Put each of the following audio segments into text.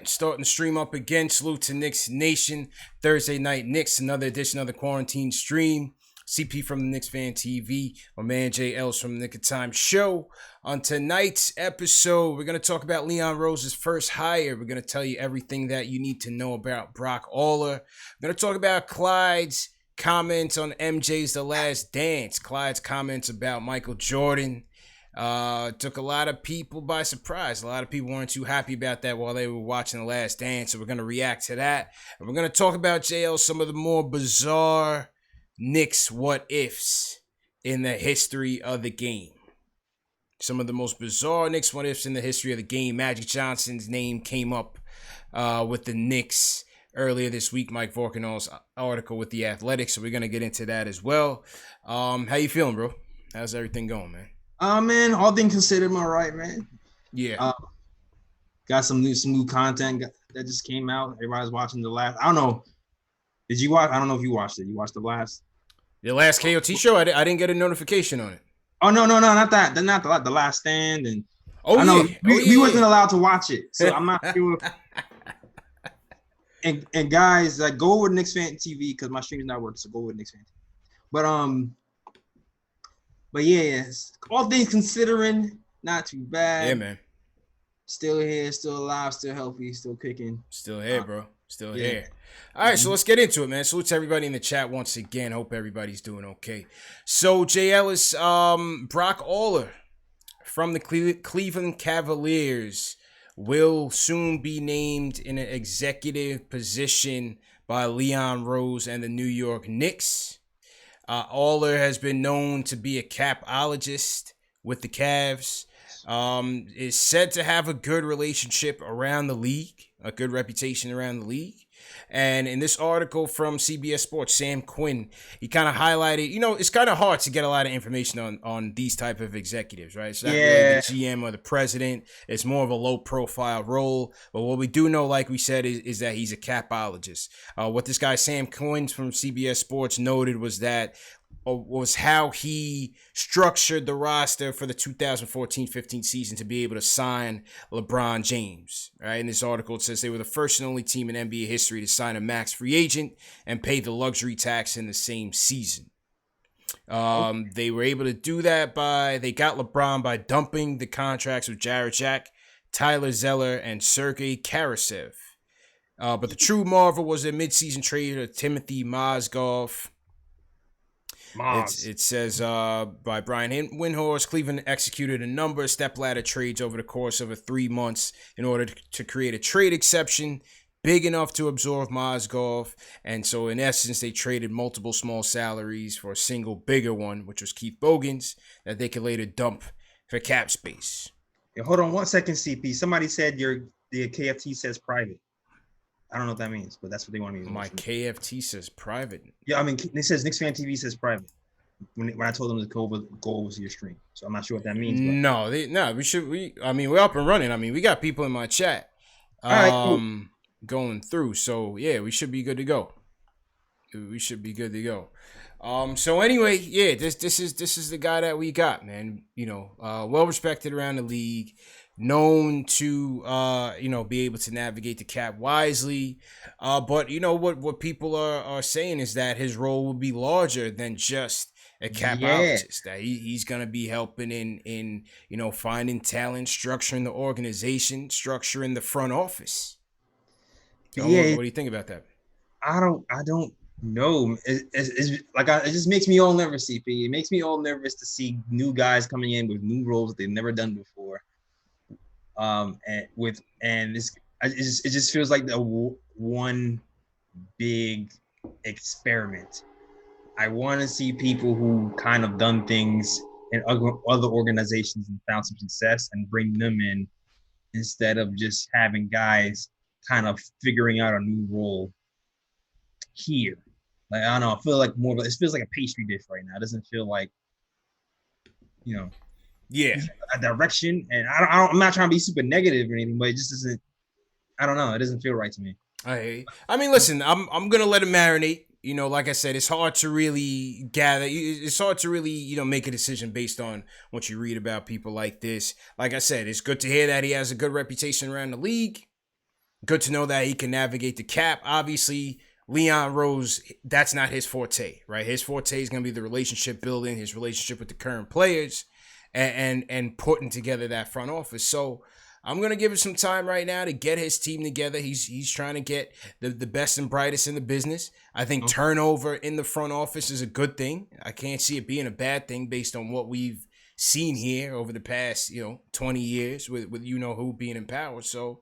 starting to stream up again. Salute to Knicks Nation. Thursday night Knicks, another edition of the quarantine stream. CP from the Knicks Fan TV. My man JL's from the Nick of Time Show. On tonight's episode, we're going to talk about Leon Rose's first hire. We're going to tell you everything that you need to know about Brock Aller. We're going to talk about Clyde's comments on MJ's The Last Dance. Clyde's comments about Michael Jordan. Took a lot of people by surprise. A lot of people weren't too happy about that while they were watching The Last Dance. So we're going to react to that. And we're going to talk about JL, some of the more bizarre Knicks what-ifs in the history of the game. Some of the most bizarre Knicks what-ifs in the history of the game. Magic Johnson's name came up with the Knicks earlier this week. Mike Vorkenall's article with The Athletic. So we're going to get into that as well. How you feeling, bro? How's everything going, man? Man, all things considered, I'm all right, man. Yeah. Got some new content that just came out. Everybody's watching the last. I don't know. Did you watch? I don't know if you watched it. You watched the last KOT show? I didn't get a notification on it. Oh no, not that. Not the Last Stand. And I know we wasn't allowed to watch it, so I'm not sure. and guys, like, go over to KnicksFanTV because my stream's not working. So go over to KnicksFanTV. But yeah, all things considering, not too bad. Yeah, man. Still here, still alive, still healthy, still kicking. Still here, bro. Still here. All right, so let's get into it, man. Salute to everybody in the chat once again. Hope everybody's doing okay. So Jay Ellis, Brock Aller from the Cleveland Cavaliers will soon be named in an executive position by Leon Rose and the New York Knicks. Aller has been known to be a capologist with the Cavs. Is said to have a good relationship around the league, a good reputation around the league. And in this article from CBS Sports, Sam Quinn, he kind of highlighted, it's kind of hard to get a lot of information on these type of executives, right? It's not really the GM or the president. It's more of a low profile role. But what we do know, like we said, is that he's a capologist. What this guy, Sam Quinn from CBS Sports, noted was how he structured the roster for the 2014-15 season to be able to sign LeBron James. Right? In this article, it says they were the first and only team in NBA history to sign a max free agent and pay the luxury tax in the same season. They were able to do that they got LeBron by dumping the contracts of Jarrett Jack, Tyler Zeller, and Sergei Karasev. But the true marvel was a midseason trade of Timothy Mozgov. It says by Brian Windhorst, Cleveland executed a number of stepladder trades over the course of 3 months in order to create a trade exception big enough to absorb Mozgov. And so in essence, they traded multiple small salaries for a single bigger one, which was Keith Bogans, that they could later dump for cap space. Yeah, hold on 1 second, CP. Somebody said the KFT says private. I don't know what that means, but that's what they want me to. My KFT says private. Yeah, I mean, it says Knicks Fan TV says private. When I told them to go over to your stream, so I'm not sure what that means. But. We're up and running. I mean, we got people in my chat, all right, cool. Going through. So yeah, we should be good to go. So anyway, yeah, this is the guy that we got, man. Well respected around the league. Known to be able to navigate the cap wisely, but what people are saying is that his role will be larger than just a capologist. That he's gonna be helping in finding talent, structuring the organization, structuring the front office. So what do you think about that? I don't know. It's like it just makes me all nervous, CP. It makes me all nervous to see new guys coming in with new roles that they've never done before. It just feels like one big experiment. I want to see people who kind of done things in other organizations and found some success and bring them in instead of just having guys kind of figuring out a new role here. Like, I don't know, I feel like it feels like a pastry dish right now. It doesn't feel like, a direction. And I'm not trying to be super negative or anything, but it just doesn't. I don't know. It doesn't feel right to me. I mean, listen, I'm gonna let it marinate. Like I said, it's hard to really gather. It's hard to really, make a decision based on what you read about people like this. Like I said, it's good to hear that he has a good reputation around the league. Good to know that he can navigate the cap. Obviously, Leon Rose, that's not his forte, right? His forte is going to be the relationship building, his relationship with the current players, and putting together that front office. So I'm going to give him some time right now to get his team together. He's trying to get the best and brightest in the business. I think turnover in the front office is a good thing. I can't see it being a bad thing based on what we've seen here over the past, 20 years with who being in power. So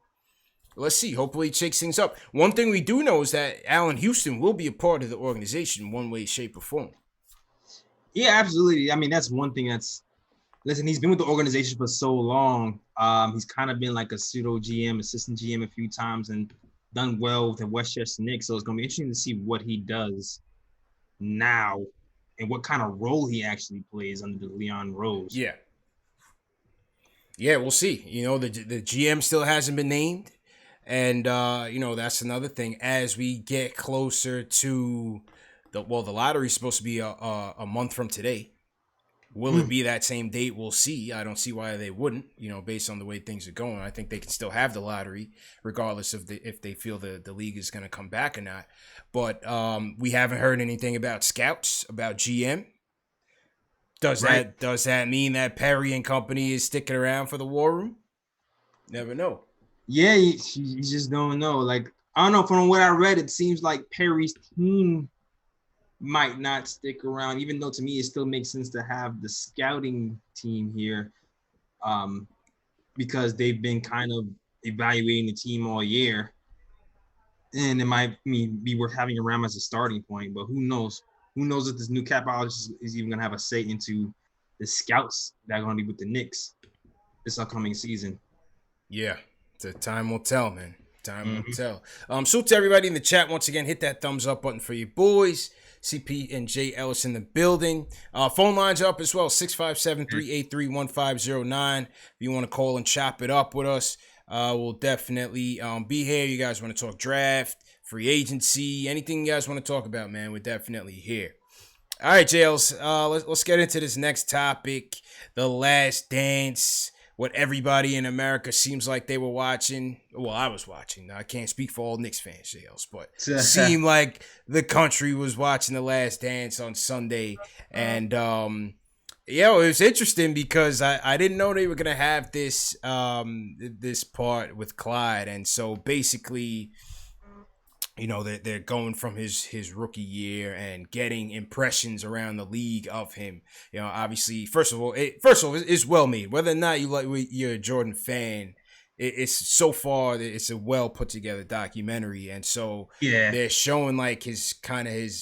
let's see. Hopefully it shakes things up. One thing we do know is that Allen Houston will be a part of the organization in one way, shape, or form. Yeah, absolutely. I mean, that's one thing listen, he's been with the organization for so long. He's kind of been like a pseudo GM, assistant GM a few times and done well with the Westchester Knicks. So it's going to be interesting to see what he does now and what kind of role he actually plays under the Leon Rose. Yeah. Yeah, we'll see. The GM still hasn't been named. And, that's another thing. As we get closer to the lottery is supposed to be a month from today. Will it be that same date? We'll see. I don't see why they wouldn't, based on the way things are going. I think they can still have the lottery regardless of if they feel the league is going to come back or not. But we haven't heard anything about scouts, about GM. Does that mean that Perry and company is sticking around for the War Room? Never know. Yeah, you just don't know. Like, I don't know. From what I read, it seems like Perry's team might not stick around, even though to me it still makes sense to have the scouting team here, because they've been kind of evaluating the team all year, and it might be worth having around as a starting point. But who knows? Who knows if this new capologist is even going to have a say into the scouts that are going to be with the Knicks this upcoming season? Yeah, the time will tell, man. Time will tell. So to everybody in the chat, once again, hit that thumbs up button for your boys. CP and J Ellis in the building. Phone lines up as well, 657-383-1509. If you want to call and chop it up with us, we'll definitely be here. You guys want to talk draft, free agency, anything you guys want to talk about, man, we're definitely here. All right, Jails, let's get into this next topic, The Last Dance. What everybody in America seems like they were watching. Well, I was watching. I can't speak for all Knicks fans, Jails, but it seemed like the country was watching The Last Dance on Sunday. And, it was interesting because I didn't know they were going to have this this part with Clyde. And so basically, they're going from his rookie year and getting impressions around the league of him. Obviously, first of all, it's well made. Whether or not you're a Jordan fan, it's so far it's a well put together documentary. And so they're showing like his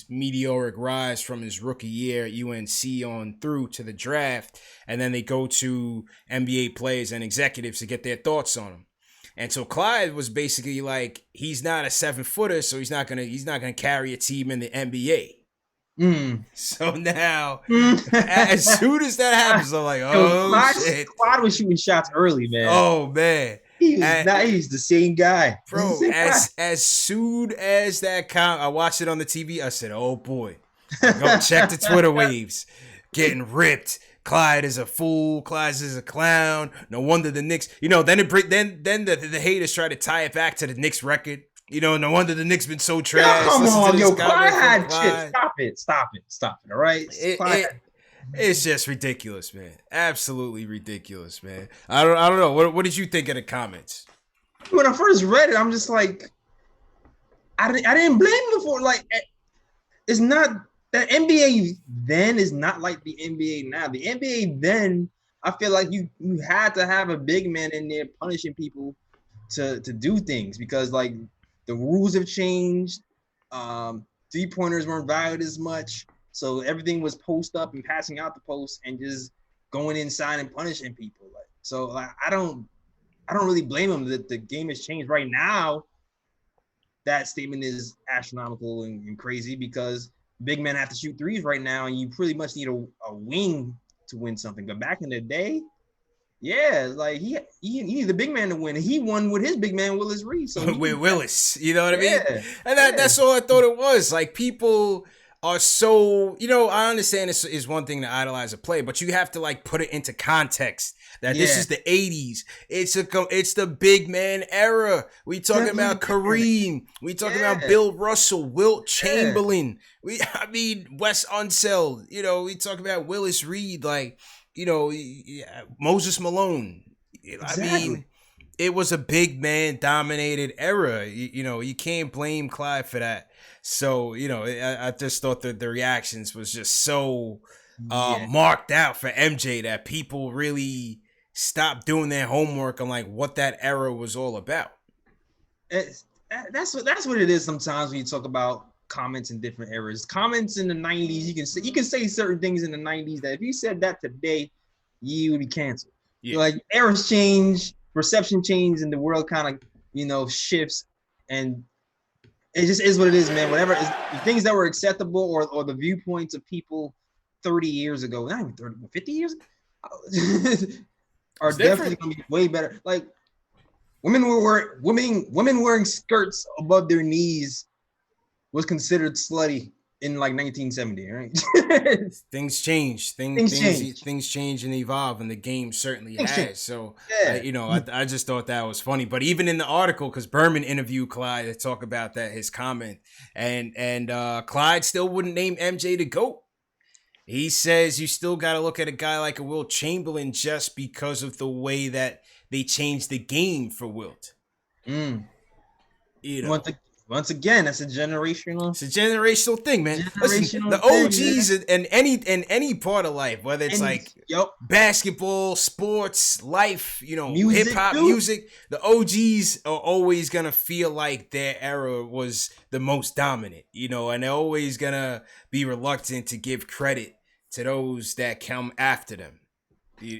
meteoric rise from his rookie year at UNC on through to the draft, and then they go to NBA players and executives to get their thoughts on him. And so Clyde was basically like, he's not a 7-footer, so he's not gonna carry a team in the NBA. So now, as soon as that happens, I'm like, shit. Clyde was shooting shots early, man. Oh man, he's the same guy, bro. As soon as that I watched it on the TV, I said, oh boy, go check the Twitter waves, getting ripped. Clyde is a fool. Clyde is a clown. No wonder the Knicks. Then the haters try to tie it back to the Knicks record. No wonder the Knicks been so trash. Come on, Clyde had shit. Stop it. All right, it's just ridiculous, man. Absolutely ridiculous, man. I don't know. What did you think of the comments? When I first read it, I'm just like, I didn't blame him for like. It's not. The NBA then is not like the NBA now. The NBA then, I feel like you had to have a big man in there punishing people to do things because like the rules have changed. 3-pointers weren't valued as much. So everything was post up and passing out the post and just going inside and punishing people. I don't really blame him that the game has changed right now. That statement is astronomical and crazy because big men have to shoot threes right now, and you pretty much need a wing to win something. But back in the day, like he needed the big man to win. He won with his big man Willis Reed. So with Willis, you know what I mean? And that's all I thought it was. Like people are so, I understand this is one thing to idolize a player, but you have to like put it into context that this is the 80s. It's the big man era. We talking about Kareem. We talking about Bill Russell, Wilt Chamberlain. Wes Unseld. We talk about Willis Reed, like, Moses Malone. Exactly. It was a big man dominated era. You can't blame Clyde for that. So, I just thought that the reactions was just so marked out for MJ that people really stopped doing their homework on like what that era was all about. That's what it is sometimes when you talk about comments in different eras. Comments in the 90s, you can say certain things in the 90s that if you said that today, you would be canceled. Yeah. Like eras change, perception change, and the world kind of shifts, and it just is what it is, man. Whatever is the things that were acceptable or the viewpoints of people 30 years ago, not even 30, 50 years ago, are definitely gonna be way better. Like women wearing skirts above their knees was considered slutty in like 1970, right? Things change. Things change and evolve, and the game certainly has. So, I just thought that was funny. But even in the article, because Berman interviewed Clyde to talk about that, his comment, and Clyde still wouldn't name MJ the GOAT. He says you still got to look at a guy like a Wilt Chamberlain just because of the way that they changed the game for Wilt. Once again, that's a generational. It's a generational thing, man. Listen, the OGs in any part of life, whether it's basketball, sports, life, hip hop, music, the OGs are always gonna feel like their era was the most dominant, and they're always gonna be reluctant to give credit to those that come after them.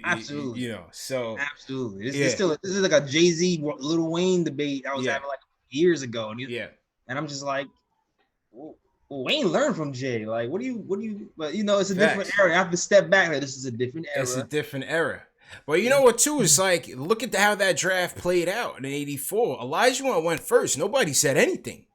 Absolutely. Absolutely. This is like a Jay-Z Lil Wayne debate I was having like years ago, and I'm just like, well, Wayne learned from Jay. Like, what do you? But it's a different era. I have to step back. Like, this is a different era. It's a different era. But you know what too is like, look at how that draft played out in '84. Olajuwon went first. Nobody said anything.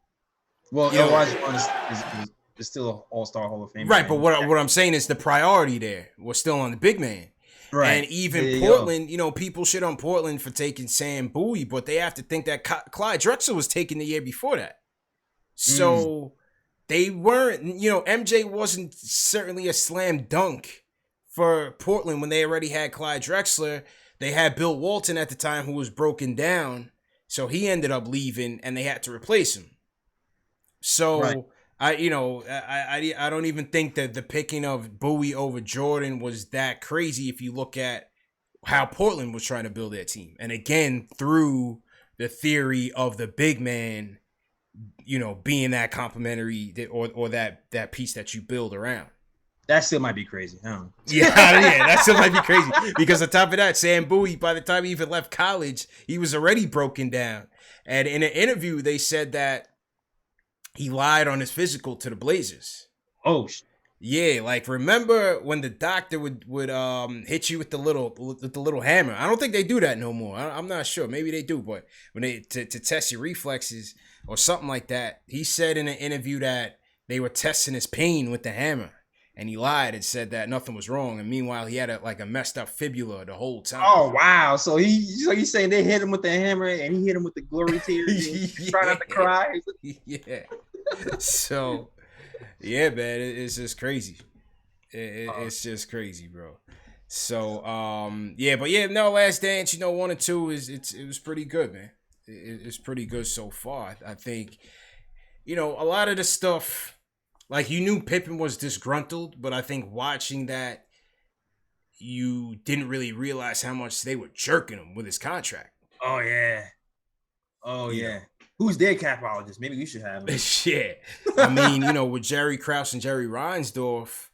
Well, Olajuwon is still an All-Star Hall of Fame. Right, but what I'm saying is the priority there was still on the big man. Right. And even Portland, people shit on Portland for taking Sam Bowie, but they have to think that Clyde Drexler was taken the year before that. So they weren't, MJ wasn't certainly a slam dunk for Portland when they already had Clyde Drexler. They had Bill Walton at the time who was broken down. So he ended up leaving and they had to replace him. So I don't even think that the picking of Bowie over Jordan was that crazy if you look at how Portland was trying to build their team. And again, through the theory of the big man, being that complementary or that piece that you build around. That still might be crazy. That still might be crazy. Because on top of that, Sam Bowie, by the time he even left college, he was already broken down. And in an interview, they said that he lied on his physical to the Blazers. Oh, yeah. Like, remember when the doctor would hit you with the little hammer? I don't think they do that no more. I'm not sure. Maybe they do, but when they to test your reflexes or something like that, he said in an interview that they were testing his pain with the hammer, and he lied and said that nothing was wrong. And meanwhile, he had a messed up fibula the whole time. Oh wow! So he's saying they hit him with the hammer and he hit him with the glory tears, trying not to cry. Yeah. So, yeah, man, it's just crazy. It's just crazy, bro. So, Last Dance, 1 and 2 it was pretty good, man. It's pretty good so far. I think, a lot of the stuff, like, you knew Pippen was disgruntled, but I think watching that, you didn't really realize how much they were jerking him with his contract. Oh yeah. Who's their capologist? Maybe we should have him. Shit. I mean, with Jerry Krause and Jerry Reinsdorf,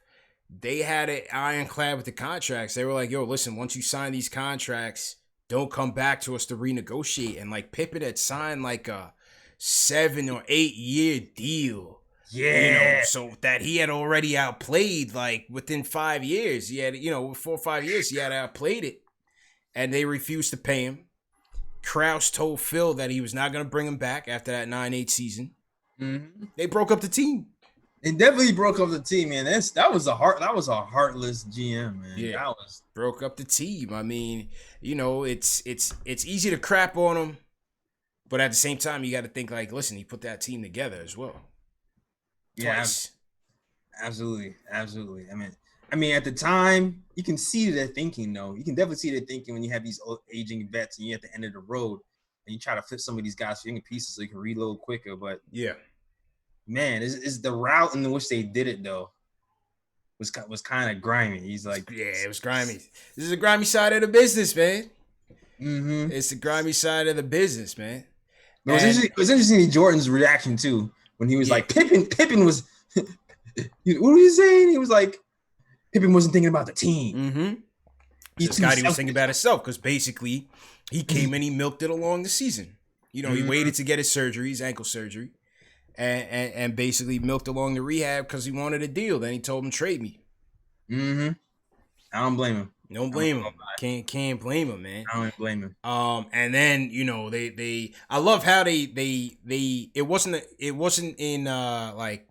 they had it ironclad with the contracts. They were like, yo, listen, once you sign these contracts, don't come back to us to renegotiate. And like Pippen had signed like a 7 or 8 year deal. Yeah. So that he had already outplayed, like within 5 years. He had, 4 or 5 years, he had outplayed it. And they refused to pay him. Krause told Phil that he was not going to bring him back after that 9-8 season. Mm-hmm. They broke up the team. It definitely broke up the team, man. That was a heartless GM, man. Yeah, That was broke up the team. I mean, it's easy to crap on him, but at the same time, you got to think like, listen, he put that team together as well. Twice. Yeah, absolutely. I mean, at the time, you can see their thinking, though. You can definitely see their thinking when you have these old aging vets and you're at the end of the road and you try to flip some of these guys for pieces so you can reload quicker. But yeah. Man, is the route in which they did it though was kind of grimy. He's like, it was grimy. This is a grimy side of the business, man. Mm-hmm. It's the grimy side of the business, man. It was interesting to Jordan's reaction too when he was like, Pippen was. What were you saying? He was like, Pippen wasn't thinking about the team. Mm-hmm. Scotty was thinking about himself because basically he came and he milked it along the season. He waited to get his surgery, his ankle surgery. And basically milked along the rehab because he wanted a deal. Then he told him, trade me. Mm-hmm. I don't blame him. Don't blame him. Can't blame him, man. I don't blame him. And then they I love how they it wasn't in like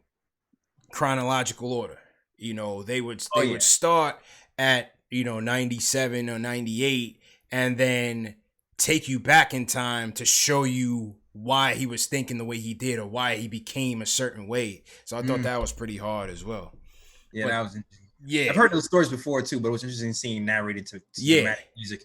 chronological order. They would start at 97 or 98 and then take you back in time to show you why he was thinking the way he did or why he became a certain way. So I thought that was pretty hard as well. Yeah, that was interesting. Yeah. I've heard those stories before too, but it was interesting seeing narrated to dramatic music.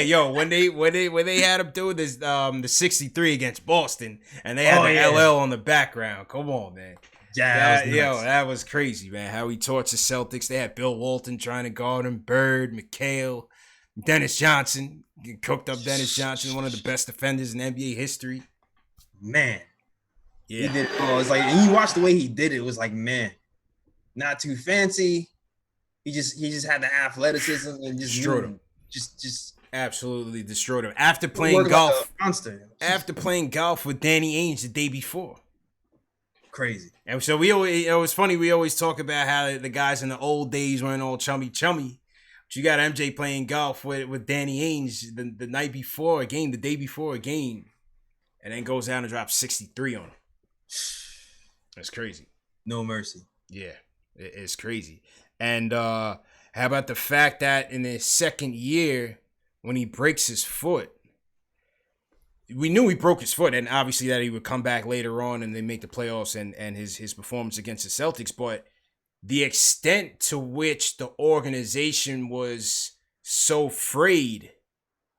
Yo, when they had him doing this the 63 against Boston and they had the LL on the background. Come on, man. Yeah, that was crazy, man. How he torched the Celtics. They had Bill Walton trying to guard him, Bird, McHale, Dennis Johnson. Cooked up Dennis Johnson, one of the best defenders in NBA history. Man. Yeah. He did it all. It's like, and you watch the way he did it, it was like, man, not too fancy. He just had the athleticism and just destroyed him. Just absolutely destroyed him. After playing golf. After playing golf with Danny Ainge the day before. Crazy. And so it was funny, we always talk about how the guys in the old days weren't all chummy. But you got MJ playing golf with Danny Ainge the night before a game, the day before a game, and then goes down and drops 63 on him. That's crazy. No mercy. Yeah, it's crazy. And how about the fact that in his second year, when he breaks his foot, we knew he broke his foot, and obviously that he would come back later on and they make the playoffs and his performance against the Celtics, but the extent to which the organization was so frayed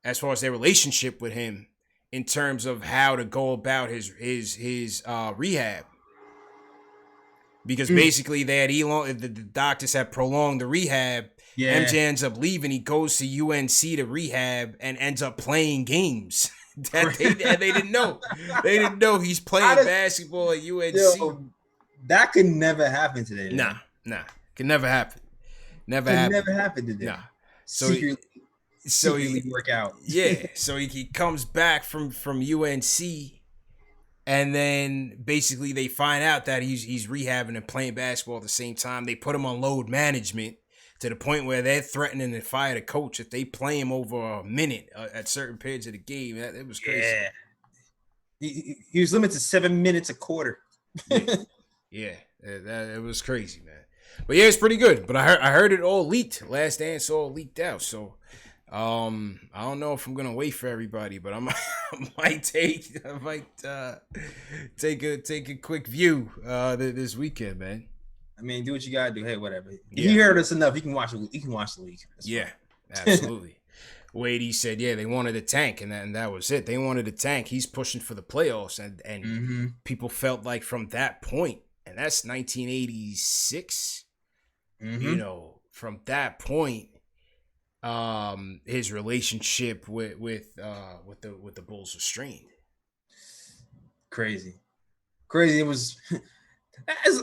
as far as their relationship with him in terms of how to go about his rehab. Because basically they had the doctors had prolonged the rehab. Yeah. MJ ends up leaving. He goes to UNC to rehab and ends up playing games. They didn't know. They didn't know he's playing basketball at UNC. Yo, that could never happen today. Nah. Could never happen. Never happen today. Nah. So he work out. Yeah. So he comes back from UNC, and then basically they find out that he's rehabbing and playing basketball at the same time. They put him on load management to the point where they're threatening to fire the coach if they play him over a minute at certain periods of the game. It was crazy. Yeah. He was limited to 7 minutes a quarter. Yeah. It was crazy, man. But yeah, it's pretty good. But I heard it all leaked. Last Dance all leaked out. So I don't know if I'm gonna wait for everybody, but I might take a quick view this weekend, man. I mean, do what you gotta do. Hey, whatever. If you heard us enough, you can watch the league. Yeah, absolutely. Wade, he said, they wanted a tank, and that was it. They wanted a tank. He's pushing for the playoffs, and people felt like from that point, and that's 1986. From that point, his relationship with the Bulls was strained. Crazy. It was.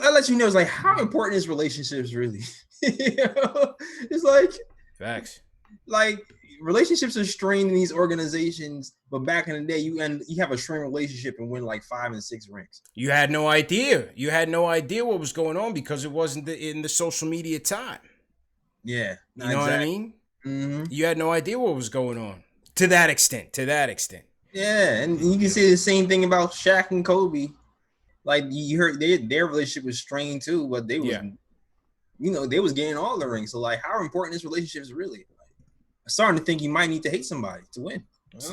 I'll let you know. It's like, how important is relationships really? It's like facts. Like, relationships are strained in these organizations, but back in the day, you have a strained relationship and win like 5 and 6 rings. You had no idea. You had no idea what was going on because it wasn't in the social media time. Yeah, you know what I mean. Mm-hmm. You had no idea what was going on to that extent. Yeah, and you can say the same thing about Shaq and Kobe. Like you heard, their relationship was strained too, but they was, they was getting all the rings. So like, how important this relationship is really? Like, I'm starting to think you might need to hate somebody to win. It's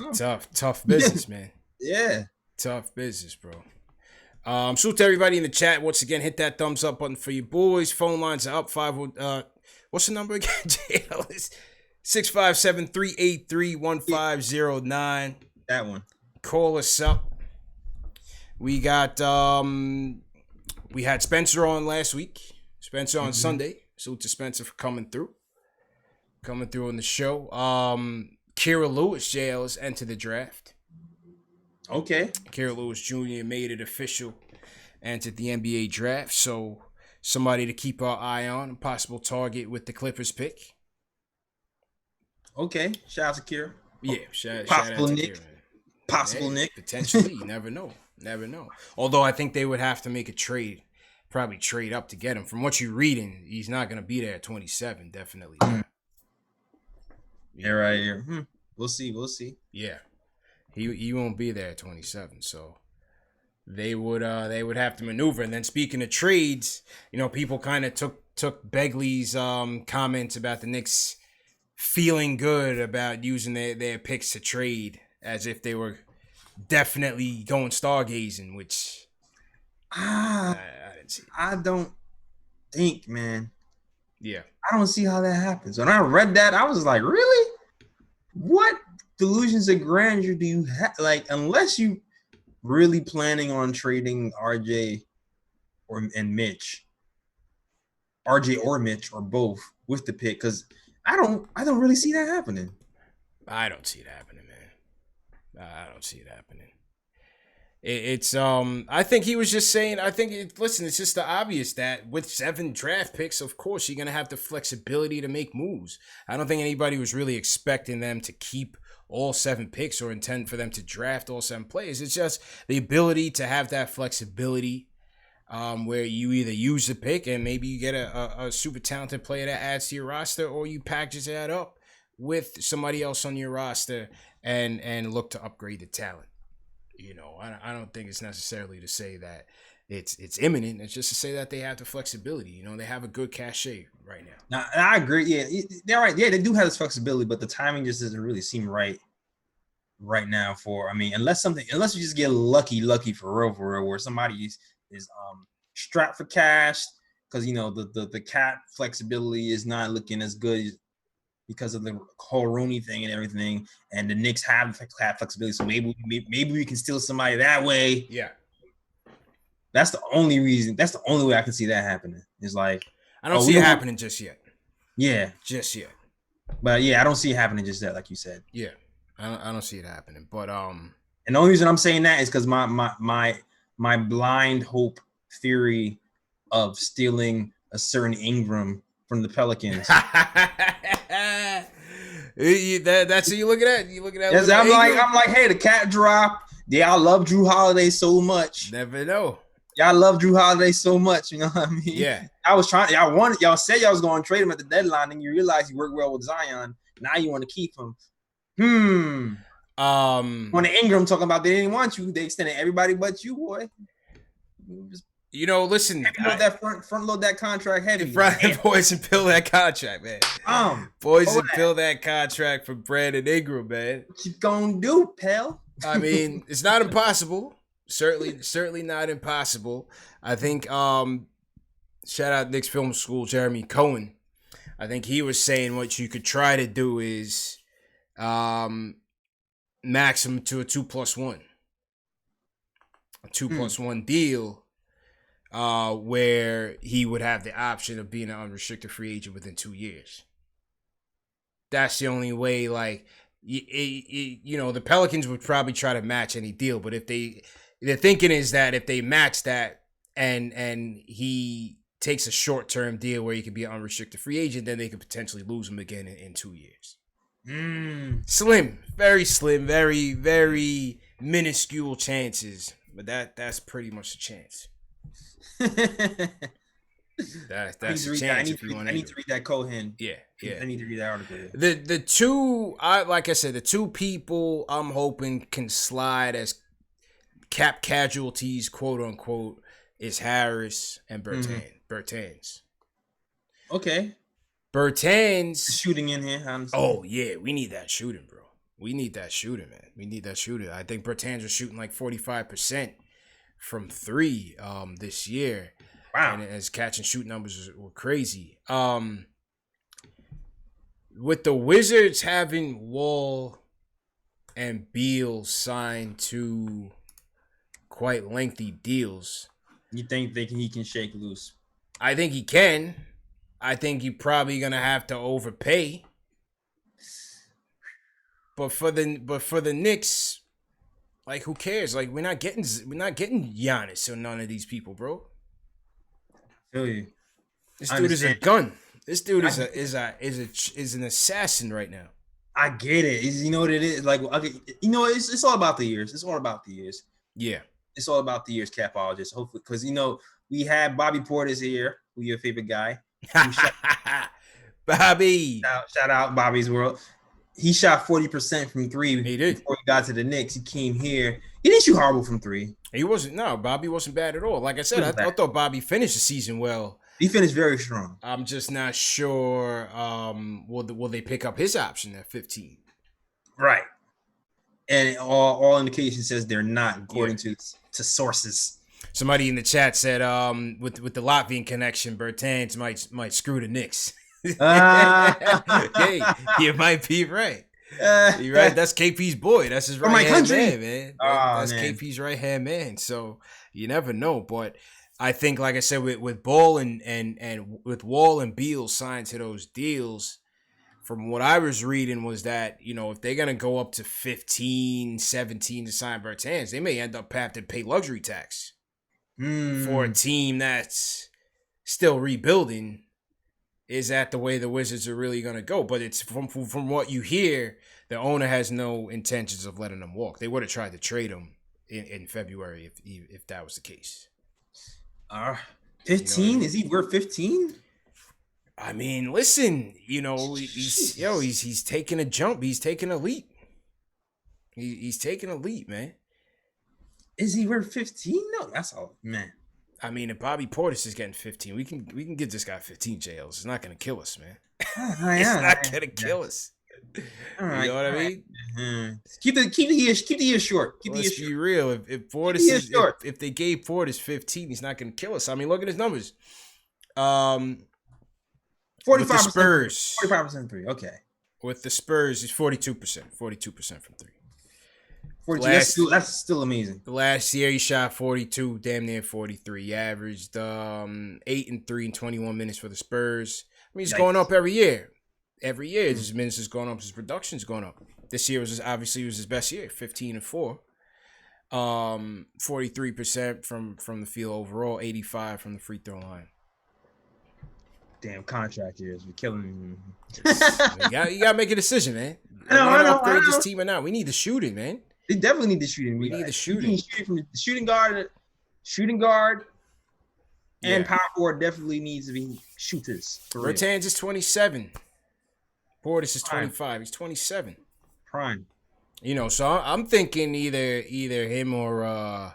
tough business, man. Yeah, tough business, bro. Salute to everybody in the chat. Once again, hit that thumbs up button for you boys. Phone lines are up. What's the number again? 657-383-1509. That one. Call us up. We got we had Spencer on last week. Spencer on Sunday. Salute to Spencer for coming through on the show. Kira Lewis, JL, has entered the draft. Okay. Kira Lewis Jr. made it official, entered the NBA draft. So somebody to keep our eye on, a possible target with the Clippers pick. Okay. Shout out to Kira. Yeah, shout out to Nick. Kira. Possible Nick. Potentially. You never know. Although I think they would have to make a trade. Probably trade up to get him. From what you're reading, he's not going to be there at 27. Definitely. Yeah, right here. We'll see. Yeah. He won't be there at 27, so they would have to maneuver. And then speaking of trades, people kind of took Begley's comments about the Knicks feeling good about using their picks to trade as if they were definitely going stargazing, which I didn't see. I don't think, man. Yeah. I don't see how that happens. When I read that, I was like, really? What delusions of grandeur do you have? Like, unless you really planning on trading RJ and Mitch, RJ or Mitch or both with the pick, because I don't really see that happening. I don't see it happening, man. I don't see it happening. It's I think he was just saying, listen, it's just the obvious that with 7 draft picks, of course, you're going to have the flexibility to make moves. I don't think anybody was really expecting them to keep all 7 picks or intend for them to draft all 7 players. It's just the ability to have that flexibility where you either use the pick and maybe you get a super talented player that adds to your roster, or you package that up with somebody else on your roster and look to upgrade the talent. I don't think it's necessarily to say that it's imminent. It's just to say that they have the flexibility. They have a good cachet right now. Now, I agree. Yeah, they're right. Yeah, they do have this flexibility, but the timing just doesn't really seem right now unless you just get lucky for real, where somebody is strapped for cash, because the cap flexibility is not looking as good because of the whole Rooney thing and everything, and the Knicks have flexibility, so maybe we can steal somebody that way. Yeah, that's the only reason. That's the only way I can see that happening. It's like I don't see it happening just yet. Yeah, just yet. But yeah, I don't see it happening just yet, like you said. Yeah, I don't see it happening. But and the only reason I'm saying that is because my blind hope theory of stealing a certain Ingram from the Pelicans. That's what you looking at. Yes, I'm like, hey, the cat drop. Yeah, I love Drew Holiday so much. Never know. Y'all love Drew Holiday so much. You know what I mean? Yeah. Y'all said y'all was going to trade him at the deadline, and you realized he worked well with Zion. Now you want to keep him. When the Ingram talking about they didn't want you, they extended everybody but you, boy. Listen. Front load that contract heavy. Boys and bill that contract, man. Boys and bill that contract for Brandon Ingram, man. What you gonna do, pal? I mean, it's not impossible. Certainly not impossible. I think shout out Knicks Film School, Jeremy Cohen. I think he was saying what you could try to do is max him to a 2+1. A 2+1 deal. Where he would have the option of being an unrestricted free agent within 2 years. That's the only way. Like, the Pelicans would probably try to match any deal, but if the thinking is that if they match that and he takes a short-term deal where he could be an unrestricted free agent, then they could potentially lose him again in 2 years. Slim, very slim, very, very minuscule chances, but that's pretty much a chance. That's a chance if you want to. I need to read that Cohen. Yeah. I need to read that article. The two, like I said, the two people I'm hoping can slide as cap casualties, quote unquote, is Harris and Bertans. Okay. Bertans Shooting in here, honestly. Oh yeah, we need that shooting, bro. We need that shooting, man. We need that shooting. I think Bertans was shooting like 45% from 3 this year. Wow. And his catch and shoot numbers were crazy. With the Wizards having Wall and Beal signed to quite lengthy deals, you think he can shake loose? I think he can. I think you're probably gonna have to overpay. But for the Knicks, like, who cares? Like, we're not getting Giannis or none of these people, bro. Feel you. This dude is a gun. This dude is an assassin right now. I get it. You know what it is? Like, it's all about the years. It's all about the years. Yeah. It's all about the years, capologist. Hopefully, because we had Bobby Portis here, who your favorite guy. Bobby. Shout out Bobby's World. He shot 40% from 3 He did. Before he got to the Knicks. He came here. He didn't shoot horrible from 3. He wasn't. No, Bobby wasn't bad at all. Like I said, I thought Bobby finished the season well. He finished very strong. I'm just not sure. Will they pick up his option at 15? Right. And all indication says they're not, according to sources. Somebody in the chat said, with the Latvian connection, Bertans might screw the Knicks. Hey, you might be right. You're right. That's KP's boy. That's his right hand man. That's KP's right hand man. So you never know. But I think, like I said, with Ball and with Wall and Beal signed to those deals, from what I was reading was that, if they're gonna go up to 15, 17 to sign Bertans, they may end up having to pay luxury tax for a team that's still rebuilding. Is that the way the Wizards are really going to go? But it's from what you hear, the owner has no intentions of letting them walk. They would have tried to trade him in February if that was the case. 15? Is he worth 15? I mean, listen, he's taking a jump. He's taking a leap. He's taking a leap, man. Is he worth 15? No, that's all, man. I mean, if Bobby Portis is getting 15, we can get this guy 15 JLs. It's not gonna kill us, man. It's not gonna kill us. You know what I mean? Mm-hmm. Keep the year short. Let's be real. If Portis is if they gave Portis 15, he's not gonna kill us. I mean, look at his numbers. 45% Spurs. 45% 3. Okay. With the Spurs, he's 42%. 42% from 3. 42. That's still amazing. Last year he shot 42, damn near 43. He averaged 8 and 3 in 21 minutes for the Spurs. I mean, he's going up every year. Every year his minutes is going up, his production's going up. This year was his best year, 15 and 4. 43% from the field overall, 85 from the free throw line. Damn contract years, we're killing him. You gotta make a decision, man. I know. Upgrade this team or not. We need the shooting, man. They definitely need the shooting. We need the shooting. From the shooting guard, and power forward definitely needs to be shooters. Bertans is 27. Portis is 25. He's 27. Prime. So I'm thinking either him or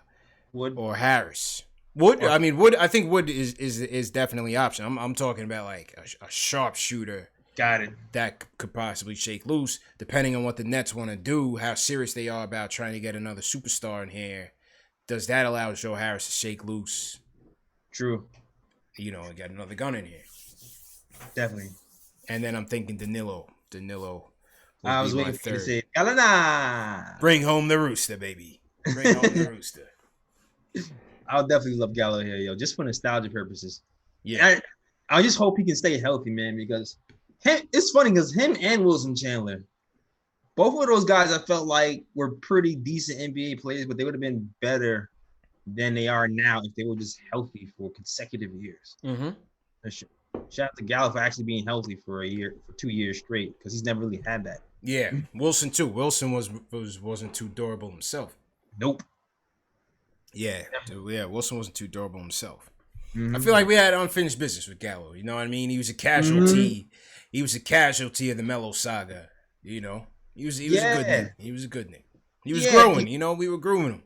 Wood or Harris. Wood. I mean, Wood. I think Wood is definitely an option. I'm talking about like a sharp shooter. Got it. That could possibly shake loose, depending on what the Nets want to do, how serious they are about trying to get another superstar in here. Does that allow Joe Harris to shake loose? True. And get another gun in here. Definitely. And then I'm thinking Danilo. I was waiting for you to say, Galana. Bring home the rooster, baby. Bring home the rooster. I'll definitely love Gallo here, yo, just for nostalgia purposes. Yeah. I just hope he can stay healthy, man, because it's funny because him and Wilson Chandler, both of those guys I felt like were pretty decent NBA players, but they would have been better than they are now if they were just healthy for consecutive years. Mm-hmm. Shout out to Gallo for actually being healthy for 2 years straight, because he's never really had that. Yeah, Wilson too. Wilson wasn't too durable himself. Nope. Yeah, Wilson wasn't too durable himself. Mm-hmm. I feel like we had unfinished business with Gallo. You know what I mean? He was a casualty. Mm-hmm. He was a casualty of the Melo saga. He was a good nigga. He was a good nigga. He was growing. We were grooming him.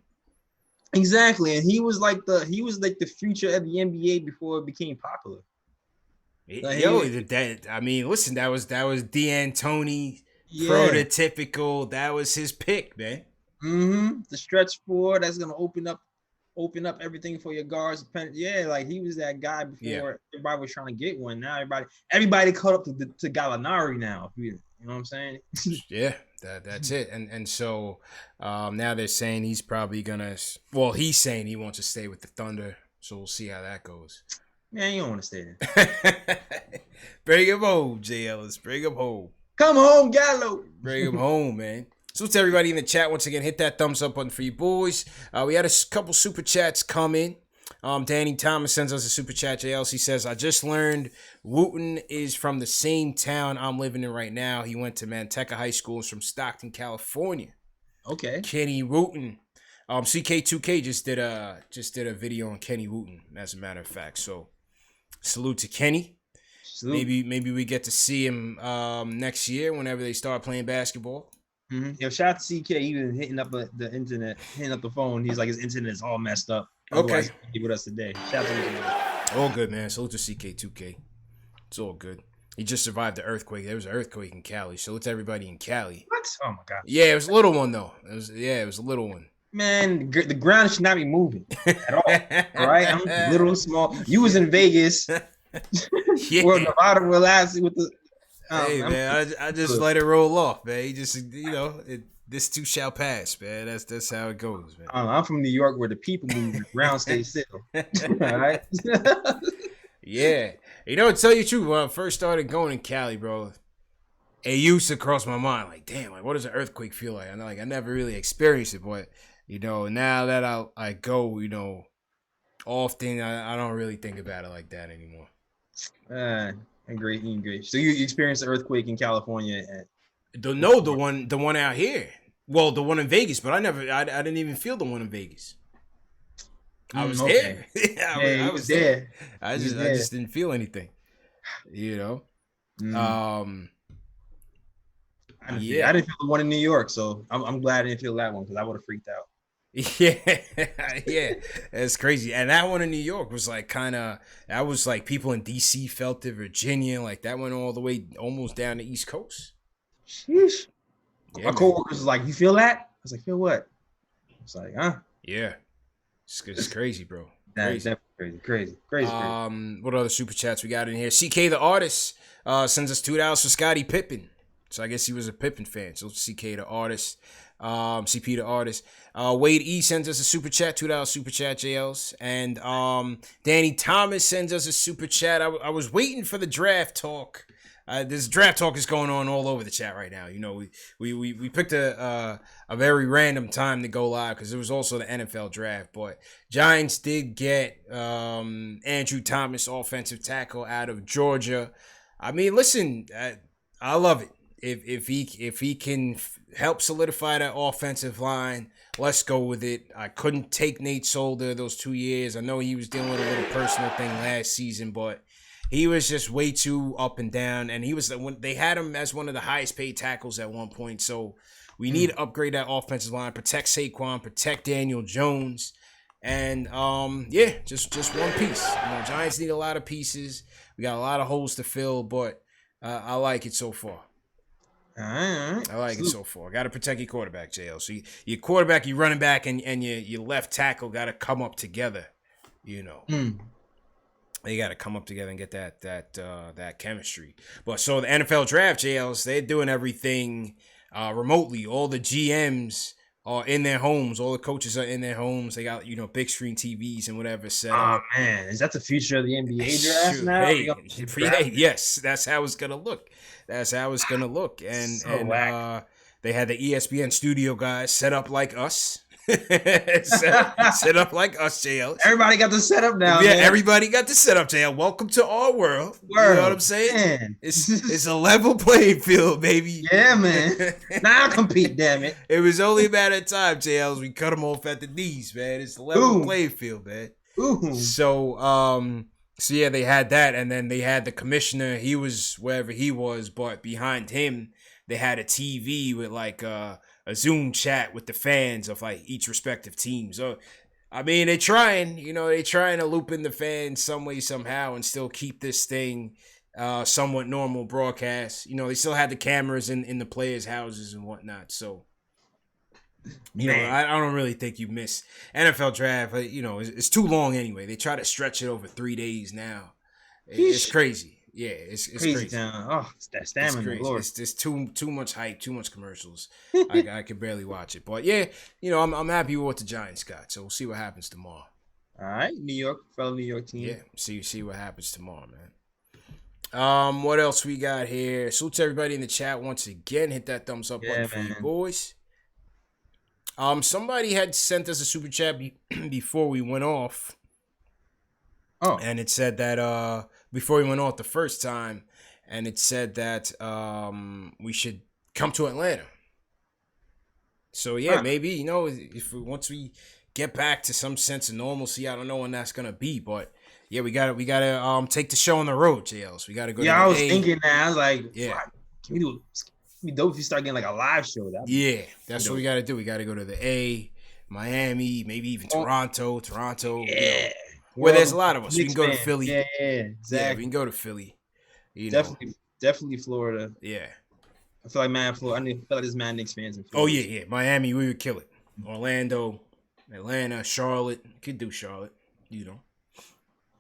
Exactly, and he was like the future of the NBA before it became popular. Like, Yo, that I mean, listen, that was D'Antoni yeah. prototypical. That was his pick, man. The stretch four that's gonna open up everything for your guards. Yeah, like he was that guy Yeah, before everybody was trying to get one. Now everybody caught up to Gallinari now. You know what I'm saying? yeah, that's it. And so now they're saying he's probably gonna. Well, he's saying he wants to stay with the Thunder. So we'll see how that goes. Man, you don't want to stay there. Bring him home, J. Ellis. Bring him home. Come home, Gallo. Bring him home, man. So to everybody in the chat, once again, hit that thumbs up button for you boys. We had a couple super chats come in. Danny Thomas sends us a super chat. JLC says, I just learned Wooten is from the same town I'm living in right now. He went to Manteca High School. He's from Stockton, California. Okay. Kenny Wooten. CK2K just did a video on Kenny Wooten, as a matter of fact. So salute to Kenny. Salute. Maybe we get to see him next year whenever they start playing basketball. Yo, shout out to CK. He was hitting up the internet, hitting up the phone. He's like, his internet is all messed up. Okay. He with us today. Shout out to him. All good, man. Salute to CK2K. It's all good. He just survived the earthquake. There was an earthquake in Cali. Salute to everybody in Cali. What? Oh my god. Yeah, it was a little one though. It was a little one. Man, the ground should not be moving at all. All right, I'm little, small. You was in Vegas. Yeah. Well, Nevada relaxed with the. Hey man, I just let it roll off, man. You just this too shall pass, man. That's how it goes, man. I'm from New York, where the people move, the ground stays still. All right. Yeah, to tell you the truth, when I first started going in Cali, bro, it used to cross my mind, like, damn, like, what does an earthquake feel like? I know, like, I never really experienced it, but now that I go, often, I don't really think about it like that anymore. Great. So you experienced an earthquake in California? The one out here. Well, the one in Vegas, but I didn't even feel the one in Vegas. I was there. I was there. I just didn't feel anything. I didn't feel the one in New York, so I'm glad I didn't feel that one because I would have freaked out. Yeah, that's crazy. And that one in New York was like that was like people in DC felt it, Virginia, like that went all the way almost down the East Coast. Sheesh. Yeah, my coworkers was like, "You feel that?" I was like, "Feel what?" It's like, huh? Yeah, it's crazy, bro. That's crazy. What other super chats we got in here? CK the artist sends us $2 for Scottie Pippen. So I guess he was a Pippen fan. So CK the artist. CP the artist. Wade E sends us a super chat, $2 super chat, JLs. And Danny Thomas sends us a super chat. I was waiting for the draft talk. This draft talk is going on all over the chat right now. We picked a very random time to go live because it was also the NFL draft. But Giants did get Andrew Thomas, offensive tackle out of Georgia. I mean, listen, I love it. If he can help solidify that offensive line, let's go with it. I couldn't take Nate Solder those 2 years. I know he was dealing with a little personal thing last season, but he was just way too up and down. And when they had him as one of the highest paid tackles at one point. So we need to upgrade that offensive line, protect Saquon, protect Daniel Jones, and just one piece. Giants need a lot of pieces. We got a lot of holes to fill, but I like it so far. I like it so far. Got to protect your quarterback, JL. So your quarterback, your running back, and your left tackle got to come up together. They got to come up together and get that chemistry. But so the NFL draft, JLs, they're doing everything remotely. All the GMs are in their homes. All the coaches are in their homes. They got big screen TVs and whatever set up. Oh man, is that the future of the NBA draft now? Hey, yes, that's how it's gonna look. And they had the ESPN studio guys set up like us. set up like us, JL. Everybody got the setup now. Yeah, man. Everybody got the setup, JL. Welcome to our world. You know what I'm saying? Man. It's a level playing field, baby. Yeah, man. Now compete, damn it. It was only a matter of time, JL. We cut them off at the knees, man. It's a level playing field, man. Ooh. So yeah, they had that, and then they had the commissioner. He was wherever he was, but behind him, they had a TV with like a Zoom chat with the fans of like each respective team. So I mean, they trying to loop in the fans some way, somehow, and still keep this thing somewhat normal broadcast. They still had the cameras in the players' houses and whatnot. So, I don't really think you miss NFL draft. It's too long anyway. They try to stretch it over 3 days now. It's crazy. Yeah, it's crazy. Oh, it's that stamina, it's crazy. Lord. It's just too much hype, too much commercials. I could barely watch it. But yeah, I'm happy with what the Giants got. So we'll see what happens tomorrow. All right, fellow New York team. Yeah, see what happens tomorrow, man. What else we got here? Salute to everybody in the chat once again. Hit that thumbs up button for you boys. Somebody had sent us a super chat before we went off. Oh, and it said that before we went off the first time, and it said that we should come to Atlanta. So yeah, maybe if once we get back to some sense of normalcy, I don't know when that's gonna be, but yeah, we gotta take the show on the road, JLs. We gotta go. Yeah, I was thinking that. I was like, yeah, can we do? It'd be dope if you start getting like a live show. That's what we gotta do. We gotta go to the A, Miami, maybe even Toronto. Yeah. Where there's a lot of us. We can go to Philly. Yeah, exactly. Yeah, we can go to Philly. Definitely Florida. Yeah. I feel like Florida. I feel like there's mad Knicks fans in Florida. Oh yeah. Miami, we would kill it. Orlando, Atlanta, Charlotte. Could do Charlotte.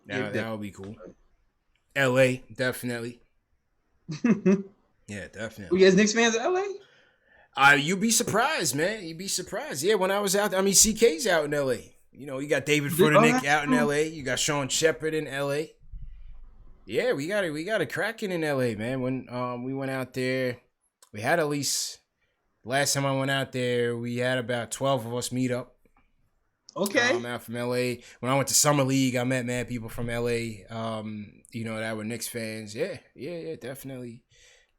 That would be cool. LA, definitely. Yeah, definitely. We guys Knicks fans in LA? You'd be surprised, man. You'd be surprised. Yeah, when I was out, CK's out in LA. You got David Frudenick out in LA. You got Sean Shepard in LA. Yeah, we got a cracking in LA, man. When we went out there, we had at least last time I went out there, we had about 12 of us meet up. Okay. I'm out from LA. When I went to Summer League, I met mad people from LA. That were Knicks fans. Yeah, definitely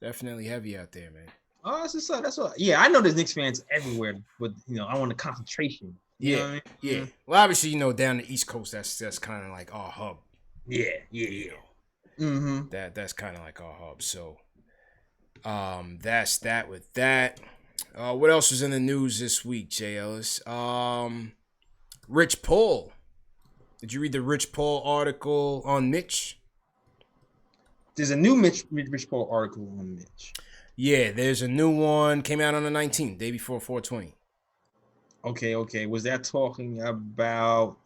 heavy out there, man. Oh, that's what. Yeah, I know there's Knicks fans everywhere, but I want the concentration. You know what I mean? Yeah. Well, obviously, down the East Coast, that's kind of like our hub. Yeah. Mm-hmm. That's kind of like our hub. So, that's that with that. What else was in the news this week, Jay Ellis? Rich Paul. Did you read the Rich Paul article on Mitch? There's a new Rich Paul article on Mitch. Yeah, there's a new one. Came out on the 19th, day before 420. Okay. Was that talking about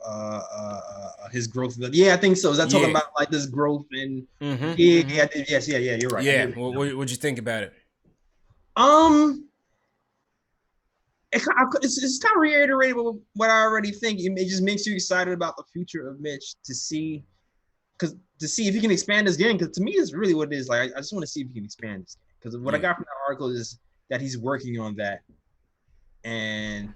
his growth? Yeah, I think so. Is that talking about like this growth and? Mm-hmm. Yeah. You're right. Yeah. What'd you think about it? It's kind of reiterated what I already think. It just makes you excited about the future of Mitch to see if he can expand his game. Because to me, it's really what it is. Like I just want to see if he can expand this game. Because what I got from that article is that he's working on that, and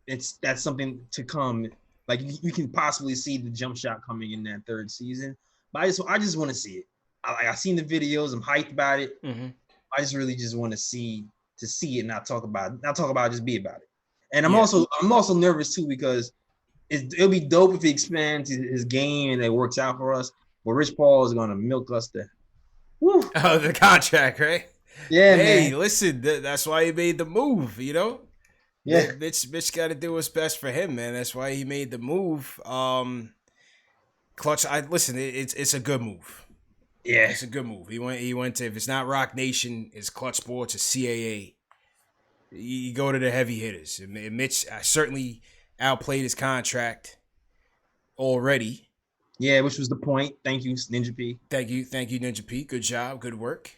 that's something to come. Like you can possibly see the jump shot coming in that third season. But I just want to see it. I seen the videos. I'm hyped about it. Mm-hmm. I just really just want to see it, not talk about it, just be about it. And I'm also nervous too because it'll be dope if he expands his game and it works out for us. But Rich Paul is gonna milk us the contract, right? Yeah, hey, man. Listen, that's why he made the move, Yeah, Mitch got to do what's best for him, man. That's why he made the move. Clutch. It's a good move. Yeah, it's a good move. He went to, if it's not Rock Nation, it's Clutch Sports, it's CAA. You go to the heavy hitters. Mitch certainly outplayed his contract already. Yeah, which was the point. Thank you, Ninja P. Thank you, Ninja P. Good job, good work.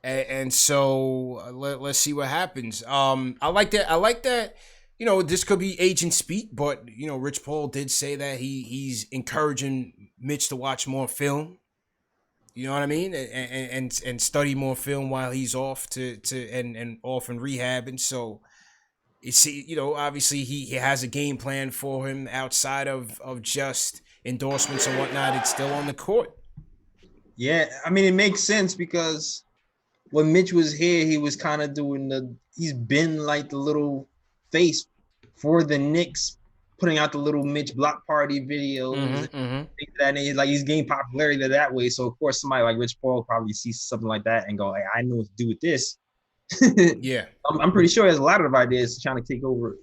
And so let's see what happens. I like that. This could be agent speak, but Rich Paul did say that he's encouraging Mitch to watch more film. You know what I mean? And study more film while he's off and off in rehab. And so obviously he has a game plan for him outside of just endorsements and whatnot. It's still on the court. Yeah, I mean, it makes sense because when Mitch was here, he was kind of he's been like the little face for the Knicks, putting out the little Mitch block party videos. Things that like he's gained popularity that way. So of course somebody like Rich Paul probably sees something like that and go, hey, I know what to do with this. Yeah. I'm pretty sure he has a lot of ideas trying to take over,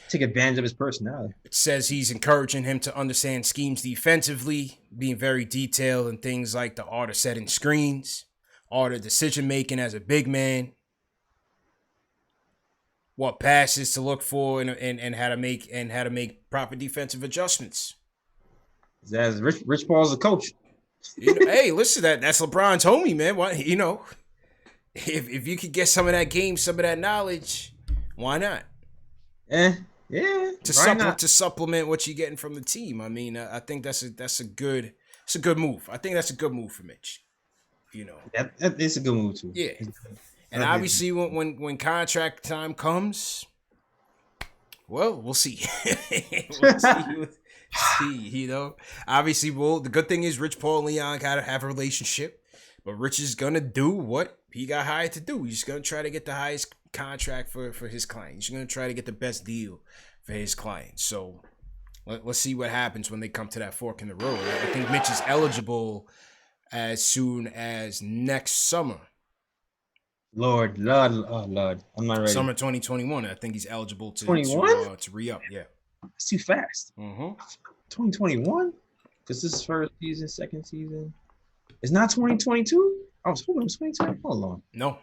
take advantage of his personality. It says he's encouraging him to understand schemes defensively, being very detailed in things like the art of setting screens, art of decision making as a big man, what passes to look for, and how to make proper defensive adjustments. As Rich Paul's a coach. Hey, listen, that's LeBron's homie, man. Why, if you could get some of that game, some of that knowledge, why not? Yeah. To supplement what you're getting from the team. I mean, I think that's a good move. I think that's a good move for Mitch. That is a good move too. Yeah, and obviously when contract time comes, well, we'll see. Obviously, the good thing is Rich Paul and Leon gotta have a relationship, but Rich is gonna do what he got hired to do. He's gonna try to get the highest contract for his client. He's gonna try to get the best deal for his client. So let's see what happens when they come to that fork in the road. I think Mitch is eligible as soon as next summer. Lord, I'm not ready. Summer 2021. I think he's eligible to re-up. Yeah, it's too fast. 2021, because this is first season, second season. It's not 2022. I was hoping it was 2020. Hold on. No,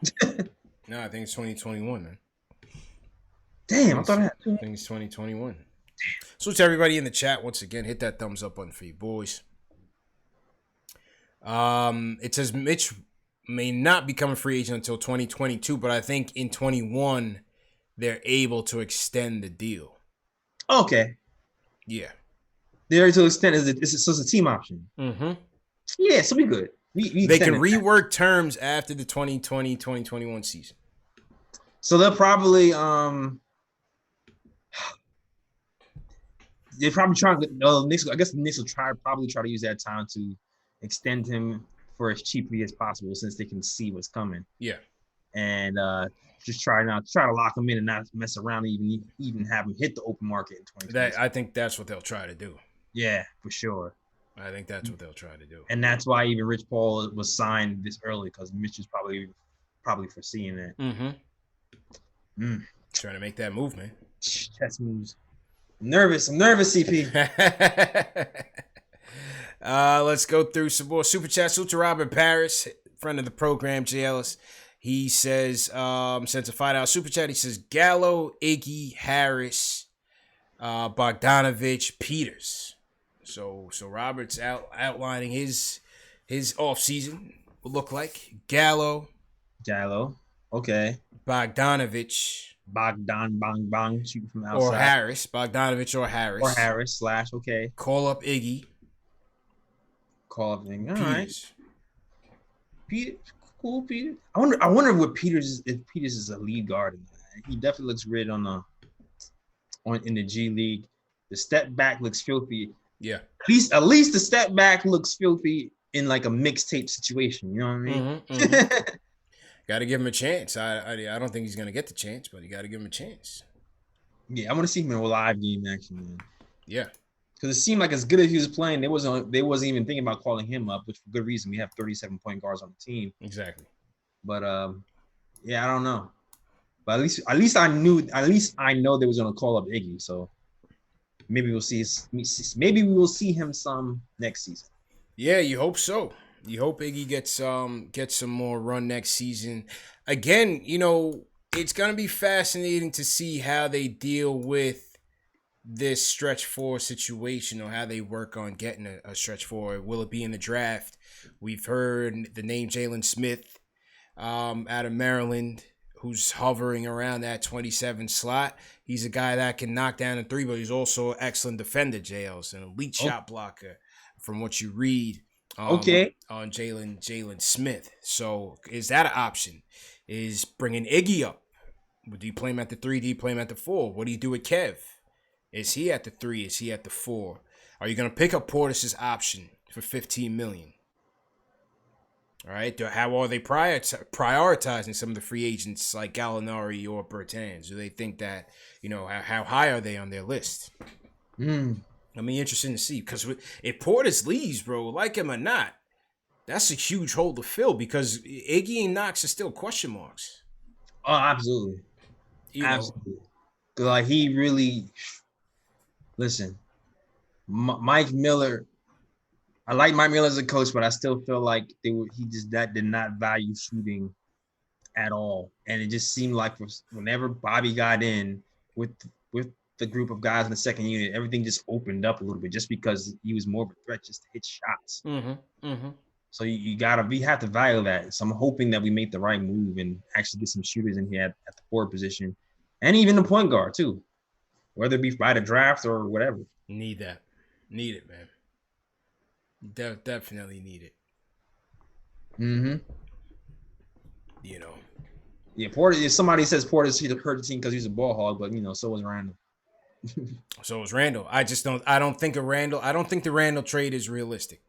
no, I think it's 2021, man. Damn, I thought I think it's 2021. So to everybody in the chat, once again, hit that thumbs up button for you boys. It says Mitch may not become a free agent until 2022, but I think in 21 they're able to extend the deal. Okay. Yeah. They're able to extend it's a team option. Mm-hmm. Yeah, so we good. They can rework terms after the 2020-2021 season. So they'll probably they're probably trying to Knicks. I guess the Knicks will probably try to use that time to extend him for as cheaply as possible, since they can see what's coming. Yeah, and just try to lock him in and not mess around, even have him hit the open market in 2020. I think that's what they'll try to do. Yeah, for sure. I think that's what they'll try to do. And that's why even Rich Paul was signed this early, because Mitch is probably foreseeing that. Mm-hmm. Trying to make that move, man. Chess moves. I'm nervous, CP. Let's go through some more super chats. Salute to Robert Paris, friend of the program, J. Ellis. He says, sends a $5 super chat. He says, Gallo, Iggy, Harris, Bogdanovich, Peters. So Robert's outlining his off season will look like Gallo, okay, Bogdanovich, shooting from outside, or Harris, Bogdanovich or Harris, / okay. Call up Iggy. All right. Peter, cool, Peter. I wonder what if Peters is a lead guard. He definitely looks great in the G League. The step back looks filthy. Yeah. At least the step back looks filthy in like a mixtape situation. You know what I mean? Mm-hmm. Got to give him a chance. I don't think he's gonna get the chance, but you got to give him a chance. Yeah, I want to see him in a live game action, man. Yeah. Because it seemed like as good as he was playing, they wasn't even thinking about calling him up, which for good reason. We have 37 point guards on the team. Exactly. But yeah, I don't know. But at least I know they was gonna call up Iggy. So maybe we will see him some next season. Yeah, you hope so. You hope Iggy gets some more run next season. Again, it's gonna be fascinating to see how they deal with this stretch four situation, or how they work on getting a stretch four. Will it be in the draft? We've heard the name Jaylon Smith out of Maryland, who's hovering around that 27 slot. He's a guy that can knock down a three, but he's also an excellent defender, JL's an elite shot blocker from what you read on Jaylon Smith. So is that an option? Is bringing Iggy up? Do you play him at the 3? Do you play him at the 4? What do you do with Kev? Is he at the 3? Is he at the 4? Are you going to pick up Portis' option for $15 million? All right. How are they prioritizing some of the free agents like Gallinari or Bertans? Do they think that, how high are they on their list? I mean, interesting to see, because if Portis leaves, bro, like him or not, that's a huge hole to fill, because Iggy and Knox are still question marks. Oh, absolutely. Absolutely. Like he really listen. Mike Miller. I like Mike Miller as a coach, but I still feel like he just that did not value shooting at all, and it just seemed like whenever Bobby got in with with the group of guys in the second unit, everything just opened up a little bit, just because he was more of a threat just to hit shots. So we have to value that. So I'm hoping that we make the right move and actually get some shooters in here at the forward position, and even the point guard too, whether it be by the draft or whatever. Need that. Need it, man. Definitely need it. You know. Yeah, Porter. Somebody says Porter's hurt the team because he's a ball hog, but so was Randall. So was Randall. I don't think the Randall trade is realistic.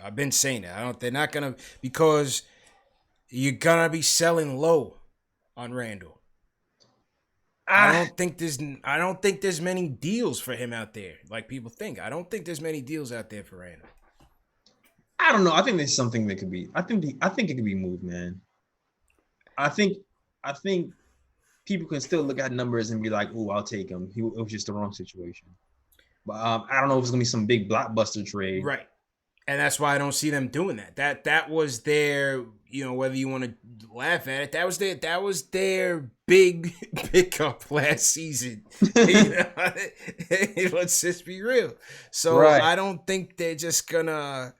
I've been saying that. They're not gonna, because you're gonna be selling low on Randall. I don't think there's many deals for him out there like people think. I don't think there's many deals out there for Randall. I don't know. I think there's something that could be. I think it could be moved, man. I think people can still look at numbers and be like, "Oh, I'll take him." It was just the wrong situation. But I don't know if it's gonna be some big blockbuster trade, right? And that's why I don't see them doing that. That was their, whether you want to laugh at it, that was their big pickup last season. Let's just be real. So right. I don't think they're just gonna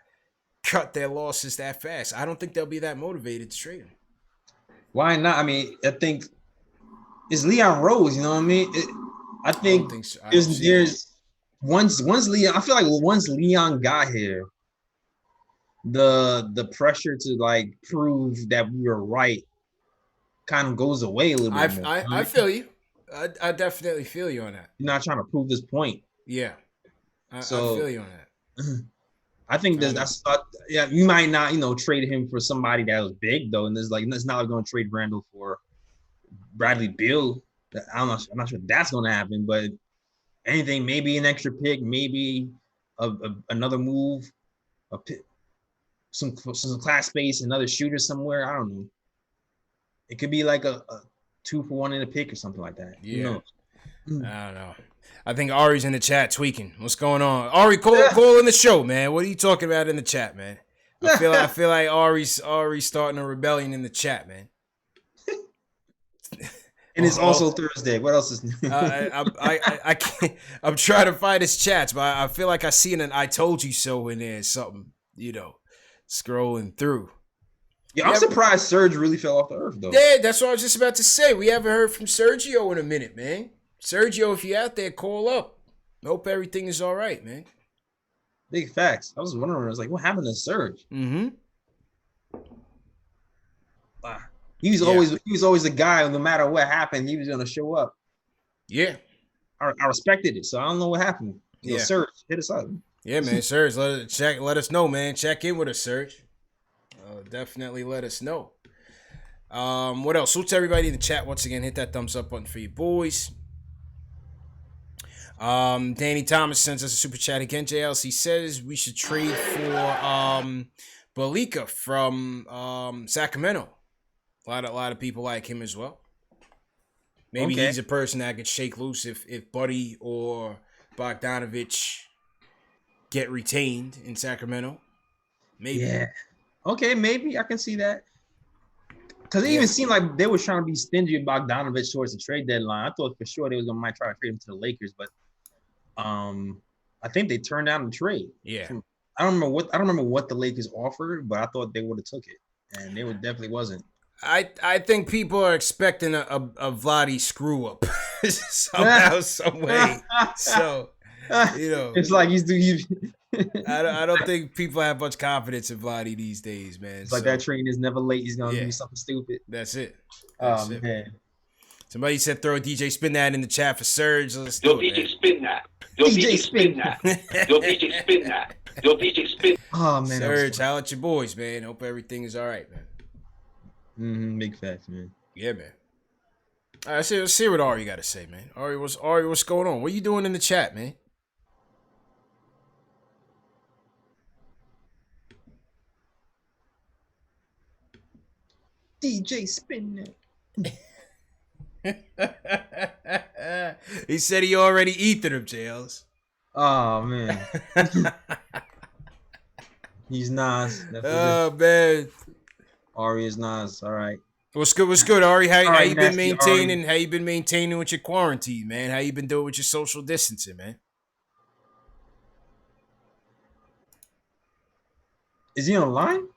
cut their losses that fast. I don't think they'll be that motivated to trade him. Why not? I mean, I think it's Leon Rose. You know what I mean? I think so. There's once Leon. I feel like once Leon got here, the pressure to like prove that we were right kind of goes away a little bit more. I feel you. I definitely feel you on that. You're not trying to prove this point. Yeah. I feel you on that. I think that's you might not, trade him for somebody that was big though. And there's like, it's not like going to trade Randall for Bradley Beal. I'm not sure that's going to happen, but anything, maybe an extra pick, maybe another move, some class space, another shooter somewhere. I don't know. It could be like a 2-for-1 in a pick or something like that. Yeah. I don't know. I think Ari's in the chat tweaking. What's going on? Ari, call in the show, man. What are you talking about in the chat, man? I feel like Ari's starting a rebellion in the chat, man. And it's also Thursday. What else is new? I can't. I'm trying to find his chats, but I feel like I seen an "I told you so" in there. Something, scrolling through. Yeah, I'm surprised Serge really fell off the earth, though. Yeah, that's what I was just about to say. We haven't heard from Sergio in a minute, man. Sergio, if you're out there, call up. Hope everything is all right, man. Big facts. I was wondering, I was like, what happened to Serge? He was always a guy, no matter what happened, he was gonna show up. Yeah. I respected it, so I don't know what happened. Serge, hit us up. Yeah, man. Serge, let us know, man. Check in with us, Serge. Definitely let us know. What else? Salute to everybody in the chat. Once again, hit that thumbs up button for you boys. Danny Thomas sends us a super chat again. JLC says we should trade for Balika from Sacramento. A lot of people like him as well. Maybe he's a person that could shake loose if Buddy or Bogdanovich get retained in Sacramento. Maybe. Yeah. Okay, maybe I can see that. Because it even seemed like they were trying to be stingy about Bogdanovich towards the trade deadline. I thought for sure they might try to trade him to the Lakers, but I think they turned down the trade. Yeah. I don't remember what the Lakers offered, but I thought they would have took it, and they definitely wasn't. I think people are expecting a Vladdy screw up somehow, some way. So it's like I don't think people have much confidence in Vladdy these days, man. It's like that train is never late. He's gonna do something stupid. That's it. Man. Somebody said throw a DJ Spin That in the chat for Serge. Let's Yo, do it, DJ Spin That. Yo, DJ Spin That. Yo, DJ Spin That. Yo, DJ Spin. Oh man, Serge, holla at your boys, man. Hope everything is all right, man. Big facts, man. Yeah, man. All right, let's see what Ari got to say, man. Ari, what's going on? What are you doing in the chat, man? DJ Spin He said he already eaten him, JLs. Oh man. He's Nas. Oh man. Ari is Nas. All right. What's good? What's good, Ari? How you been nasty maintaining? Ari. How you been maintaining with your quarantine, man? How you been doing with your social distancing, man? Is he online?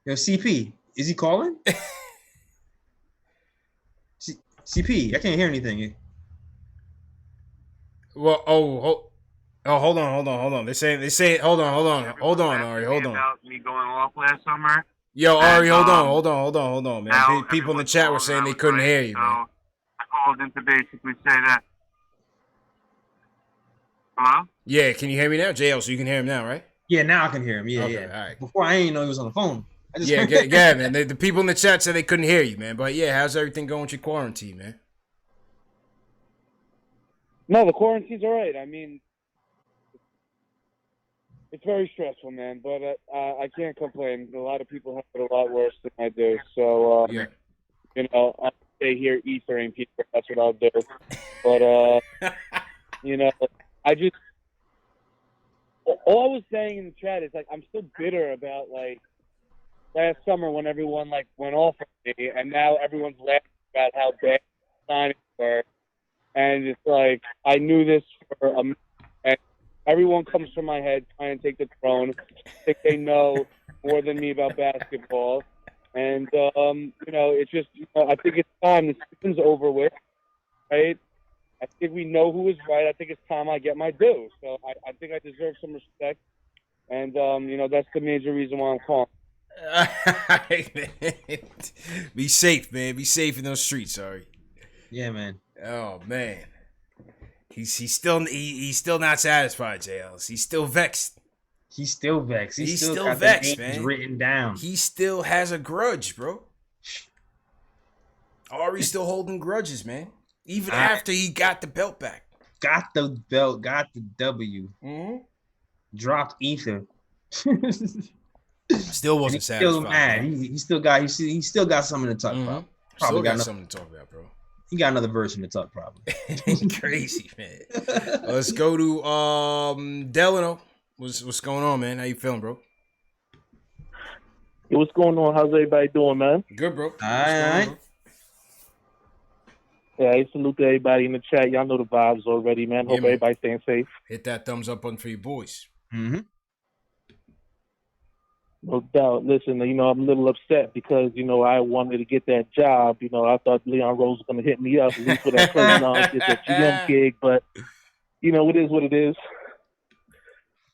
Yo, CP, is he calling? CP, I can't hear anything. Well, hold on. They say, hold on, Ari, hold on. About me going off last summer. Yo, Ari, hold on, man. Now People in the chat were saying they I was couldn't right, hear you, so man. I called in to basically say that. Hello? Yeah, can you hear me now, JL? So you can hear him now, right? Yeah, now I can hear him. Yeah, Okay, yeah. all right. Before I ain't know he was on the phone. I just Yeah, man. The people in the chat said they couldn't hear you, man. But yeah, how's everything going with your quarantine, man? No, the quarantine's all right. I mean, it's very stressful, man, but I can't complain. A lot of people have it a lot worse than I do. So, Yeah. you know, I'll stay here eating people. That's what I'll do. But, you know, all I was saying in the chat is, like, I'm still bitter about, like, last summer when everyone, like, went off on me, and now everyone's laughing about how bad the signings were. And it's like, I knew this for a minute, and everyone comes from my head trying to take the throne. I think they know more than me about basketball. And, you know, it's just, you know, I think it's time. The season's over with, right? I think we know who is right. I think it's time I get my due. So I think I deserve some respect. And, you know, that's the major reason why I'm calling. Be safe, man. Be safe in those streets, Ari. Yeah, man. Oh man, he's still not satisfied, JLs. He's still vexed. He's still vexed. He's still still got vexed, the names man. written down. He still has a grudge, bro. Ari's still holding grudges, man. Even after he got the belt back. Got the belt. Got the W. Mm-hmm. Dropped Ether. Still wasn't satisfied. Still mad. He still got something to talk about. Probably got something to talk about, bro. He got another version to talk, probably. Crazy, man. Let's go to Delano. What's going on, man? How you feeling, bro? Hey, what's going on? How's everybody doing, man? Good, bro. All right. Yeah, I salute to everybody in the chat. Y'all know the vibes already, man. Hope everybody's staying safe. Hit that thumbs up button for your boys. Mm-hmm. No doubt. Listen, you know, I'm a little upset because, you know, I wanted to get that job. You know, I thought Leon Rose was going to hit me up at least for that first launch, get that GM gig, but, you know, it is what it is.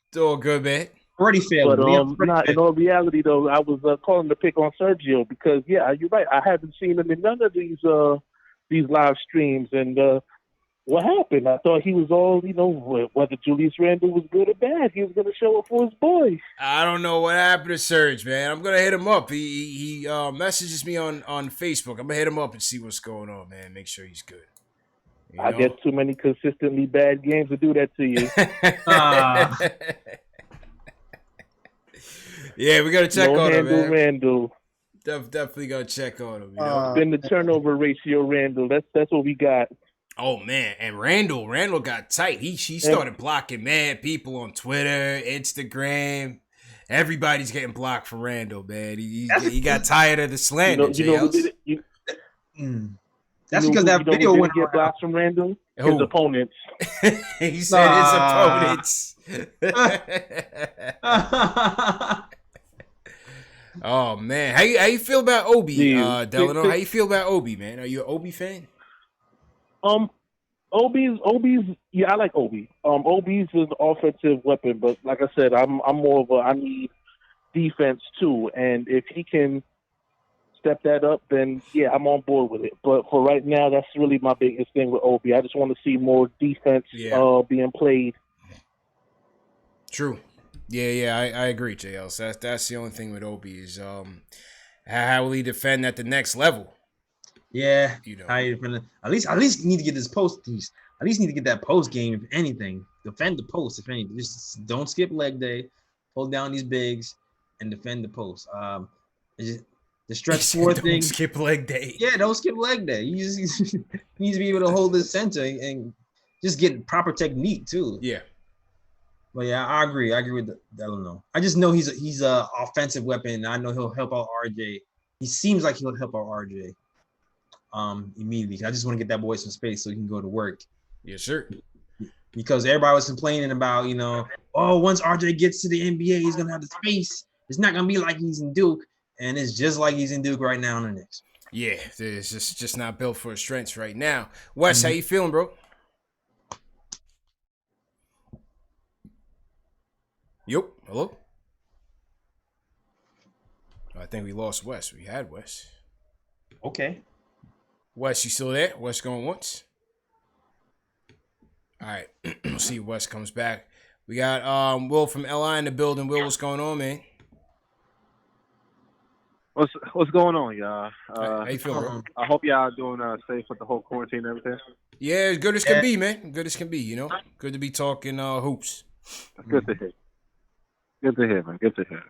It's all good, man. Already failed. But in all reality, though, I was calling to pick on Sergio because, yeah, you're right. I haven't seen him in none of these live streams, and what happened? I thought he was all, you know, whether Julius Randle was good or bad, he was going to show up for his boys. I don't know what happened to Serge, man. I'm going to hit him up. He messages me on Facebook. I'm going to hit him up and see what's going on, man. Make sure he's good. You know? I guess too many consistently bad games to do that to you. Yeah, we got to check on him, man. Randle. Definitely got to check on him. You know? Been the turnover ratio, Randle. That's what we got. Oh man, and Randall got tight. He started blocking mad people on Twitter, Instagram. Everybody's getting blocked for Randall, man. He got tired of the slander. That's because that video went get blocked from Randall. His opponents. He said his opponents. Oh man, how you feel about Obi, Delano? How you feel about Obi, man? Are you an Obi fan? Obi's, yeah, I like Obi. Obi's is an offensive weapon, but like I said, I'm more of I need defense too, and if he can step that up, then yeah, I'm on board with it. But for right now, that's really my biggest thing with Obi. I just want to see more defense being played. True. Yeah, I agree, JL. So that's the only thing with Obi is how will he defend at the next level? Yeah, you know, at least need to get this post. At least need to get that post game. If anything, defend the post. If anything, just don't skip leg day. hold down these bigs, and defend the post. The stretch four thing. Don't skip leg day. Yeah, don't skip leg day. You just needs to be able to hold his center and just get proper technique too. Yeah. But yeah, I agree. I agree with that. I don't know. I just know he's a offensive weapon. I know he'll help out RJ. He seems like he'll help out RJ immediately. I just want to get that boy some space so he can go to work. Yes, sir. Because everybody was complaining about, once RJ gets to the NBA, he's gonna have the space. It's not gonna be like he's in Duke. And it's just like he's in Duke right now in the Knicks. Yeah, it's just not built for his strengths right now. Wes, how you feeling, bro? Yep. Hello? I think we lost Wes. We had Wes. Okay. Wes, you still there? Wes going once? All right. We'll see if Wes comes back. We got Will from LI in the building. Will, what's going on, man? What's going on, y'all? How you feeling, bro? I hope y'all doing safe with the whole quarantine and everything. Yeah, as good as can be, man. Good as can be, Good to be talking hoops. Good to hear. Good to hear, man. Good to hear.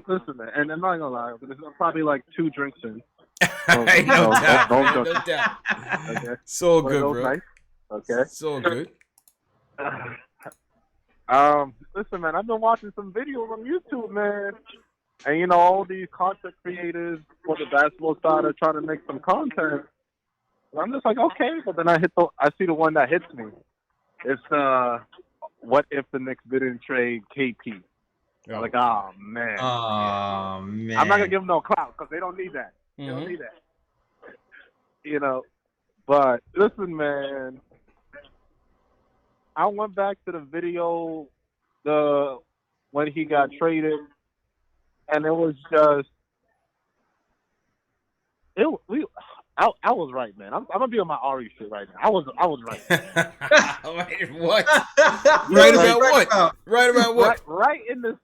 Listen, man, and I'm not gonna lie, there's probably like 2 drinks in. No doubt. No doubt. Okay. It's all good, bro. Nice. Okay. It's all good. Listen, man, I've been watching some videos on YouTube, man. And, all these content creators for the basketball side are trying to make some content. And I'm just like, okay. But then I see the one that hits me. It's, what if the Knicks didn't trade KP? I'm like, oh, man. Oh, man. I'm not going to give them no clout because they don't need that. They don't need that. But listen, man. I went back to the video when he got traded. And it was just, I was right, man. I'm gonna be on my Ari shit right now. I was right. Wait, what? Right about what? Right about what? Right in the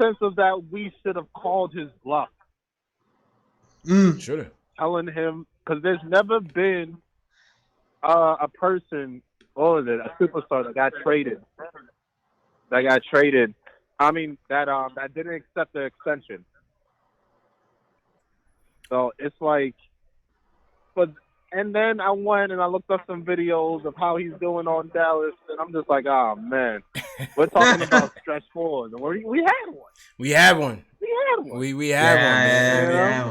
sense of that we should have called his bluff. Should have. Telling him, because there's never been a person, a superstar that got traded. I mean, that didn't accept the extension. So it's like, and then I went and I looked up some videos of how he's doing on Dallas, and I'm just like, oh man, we're talking about stretch fours, and we had one. We had one. We had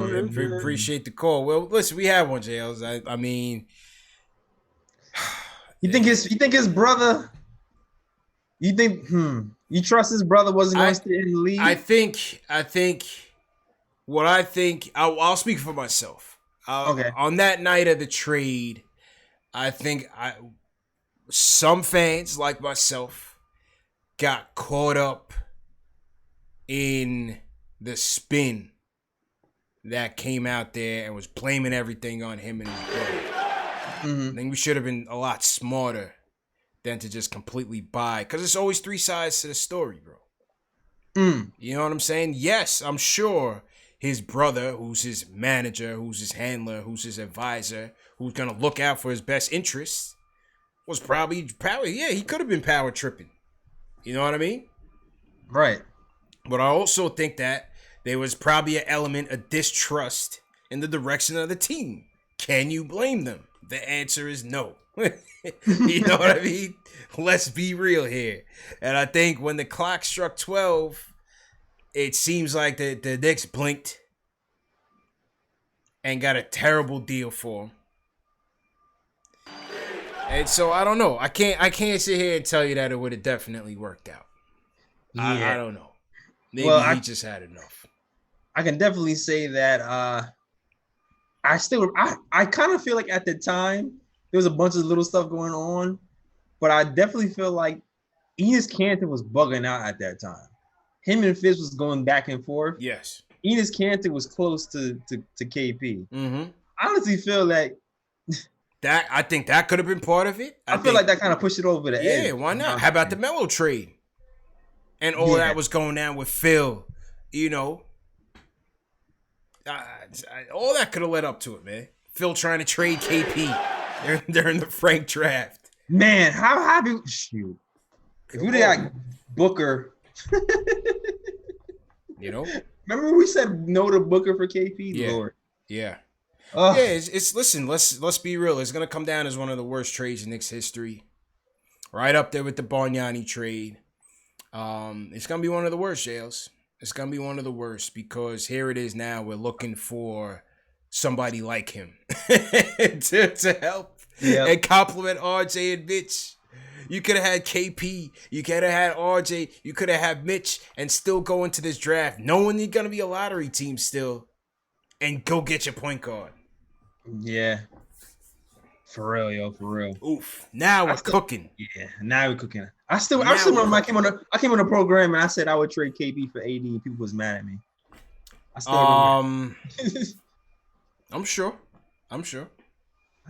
one, man. Appreciate the call. Well, listen, we had one, JLs. I mean, you think his brother? You think? You trust his brother wasn't going to stay in the league? I think. I'll speak for myself. Okay. On that night of the trade, I think some fans like myself got caught up in the spin that came out there and was blaming everything on him and his brother. I think we should have been a lot smarter than to just completely buy, because there's always 3 sides to the story, bro. You know what I'm saying? Yes, I'm sure his brother, who's his manager, who's his handler, who's his advisor, who's gonna look out for his best interests, was probably yeah, he could have been power tripping. You know what I mean? Right. But I also think that there was probably an element of distrust in the direction of the team. Can you blame them? The answer is no. You know what I mean? Let's be real here. And I think when the clock struck 12, it seems like the Knicks blinked and got a terrible deal for him. And so I don't know. I can't sit here and tell you that it would have definitely worked out. Yeah. I don't know. Maybe he just had enough. I can definitely say that I kind of feel like at the time there was a bunch of little stuff going on, but I definitely feel like Enes Kanter was bugging out at that time. Him and Fitz was going back and forth. Yes. Enes Kanter was close to KP. Mm-hmm. I honestly feel like I think that could have been part of it. I feel like that kind of pushed it over the edge. Yeah, why not? How about the Melo trade? And all that was going down with Phil, you know. All that could have led up to it, man. Phil trying to trade KP during the Frank draft. Man, how happy? Shoot. If we got Booker, you know. Remember we said no to Booker for KP. Yeah. Lord. Yeah. Ugh. Yeah, it's listen, let's be real. It's gonna come down as one of the worst trades in Knicks history. Right up there with the Bargnani trade. It's gonna be one of the worst, Jails. It's gonna be one of the worst because here it is now. We're looking for somebody like him to help and compliment RJ and Mitch. You could have had KP. You could have had RJ. You could have had Mitch and still go into this draft knowing you're gonna be a lottery team still, and go get your point guard. Yeah. For real, yo, for real. Oof. Now we're cooking. Yeah, now we're cooking. I still remember I came on the program and I said I would trade KP for AD and people was mad at me. I still remember. I'm sure. I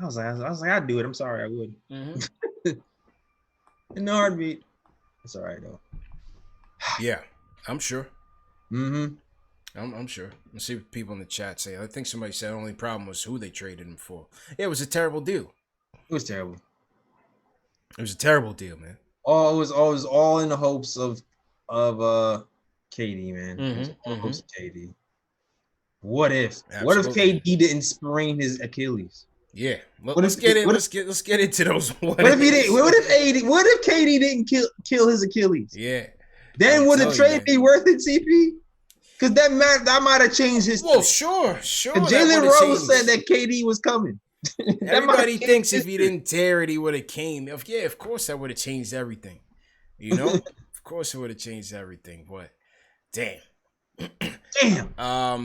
was like, I'd do it. I'm sorry, I would. Mm-hmm. In the heartbeat. It's all right though. Yeah, I'm sure. Mm-hmm. I'm sure. Let's see what people in the chat say. I think somebody said the only problem was who they traded him for. Yeah, it was a terrible deal. It was terrible. It was a terrible deal, man. Oh, it was all in the hopes of KD, man. It was all hopes of KD. What if? Absolutely. What if KD didn't sprain his Achilles? Yeah. Let's get into those. What if he didn't? What if KD didn't kill his Achilles? Yeah. Then would the trade be worth it, CP? Because that might have changed his. Well, sure. Jalen Rose said that KD was coming. Everybody thinks if he didn't tear it, he would have came. Yeah, of course that would have changed everything. You know, of course it would have changed everything. But damn.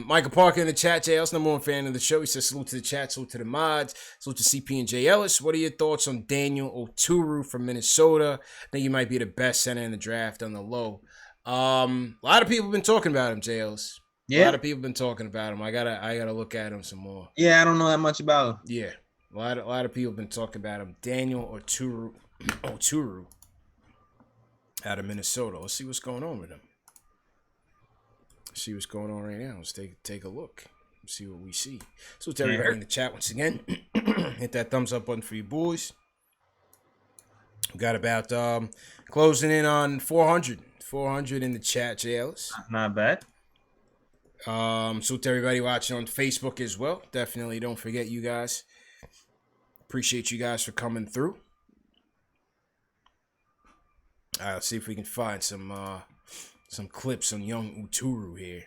Michael Parker in the chat, JL's number one fan of the show. He says salute to the chat, salute to the mods, salute to CP and J Ellis. What are your thoughts on Daniel Oturu from Minnesota? I think he might be the best center in the draft on the low. A lot of people have been talking about him, JLs. Yeah. A lot of people have been talking about him. I gotta look at him some more. Yeah, I don't know that much about him. Yeah. A lot of people have been talking about him. Daniel Oturu out of Minnesota. Let's see what's going on with him. See what's going on right now. Let's take a look. See what we see. So to everybody in the chat once again, hit that thumbs up button for you boys. We got about closing in on 400 in the chat, JLs. Not bad. So to everybody watching on Facebook as well, definitely don't forget you guys. Appreciate you guys for coming through. All right, let's see if we can find some clips on young Oturu here.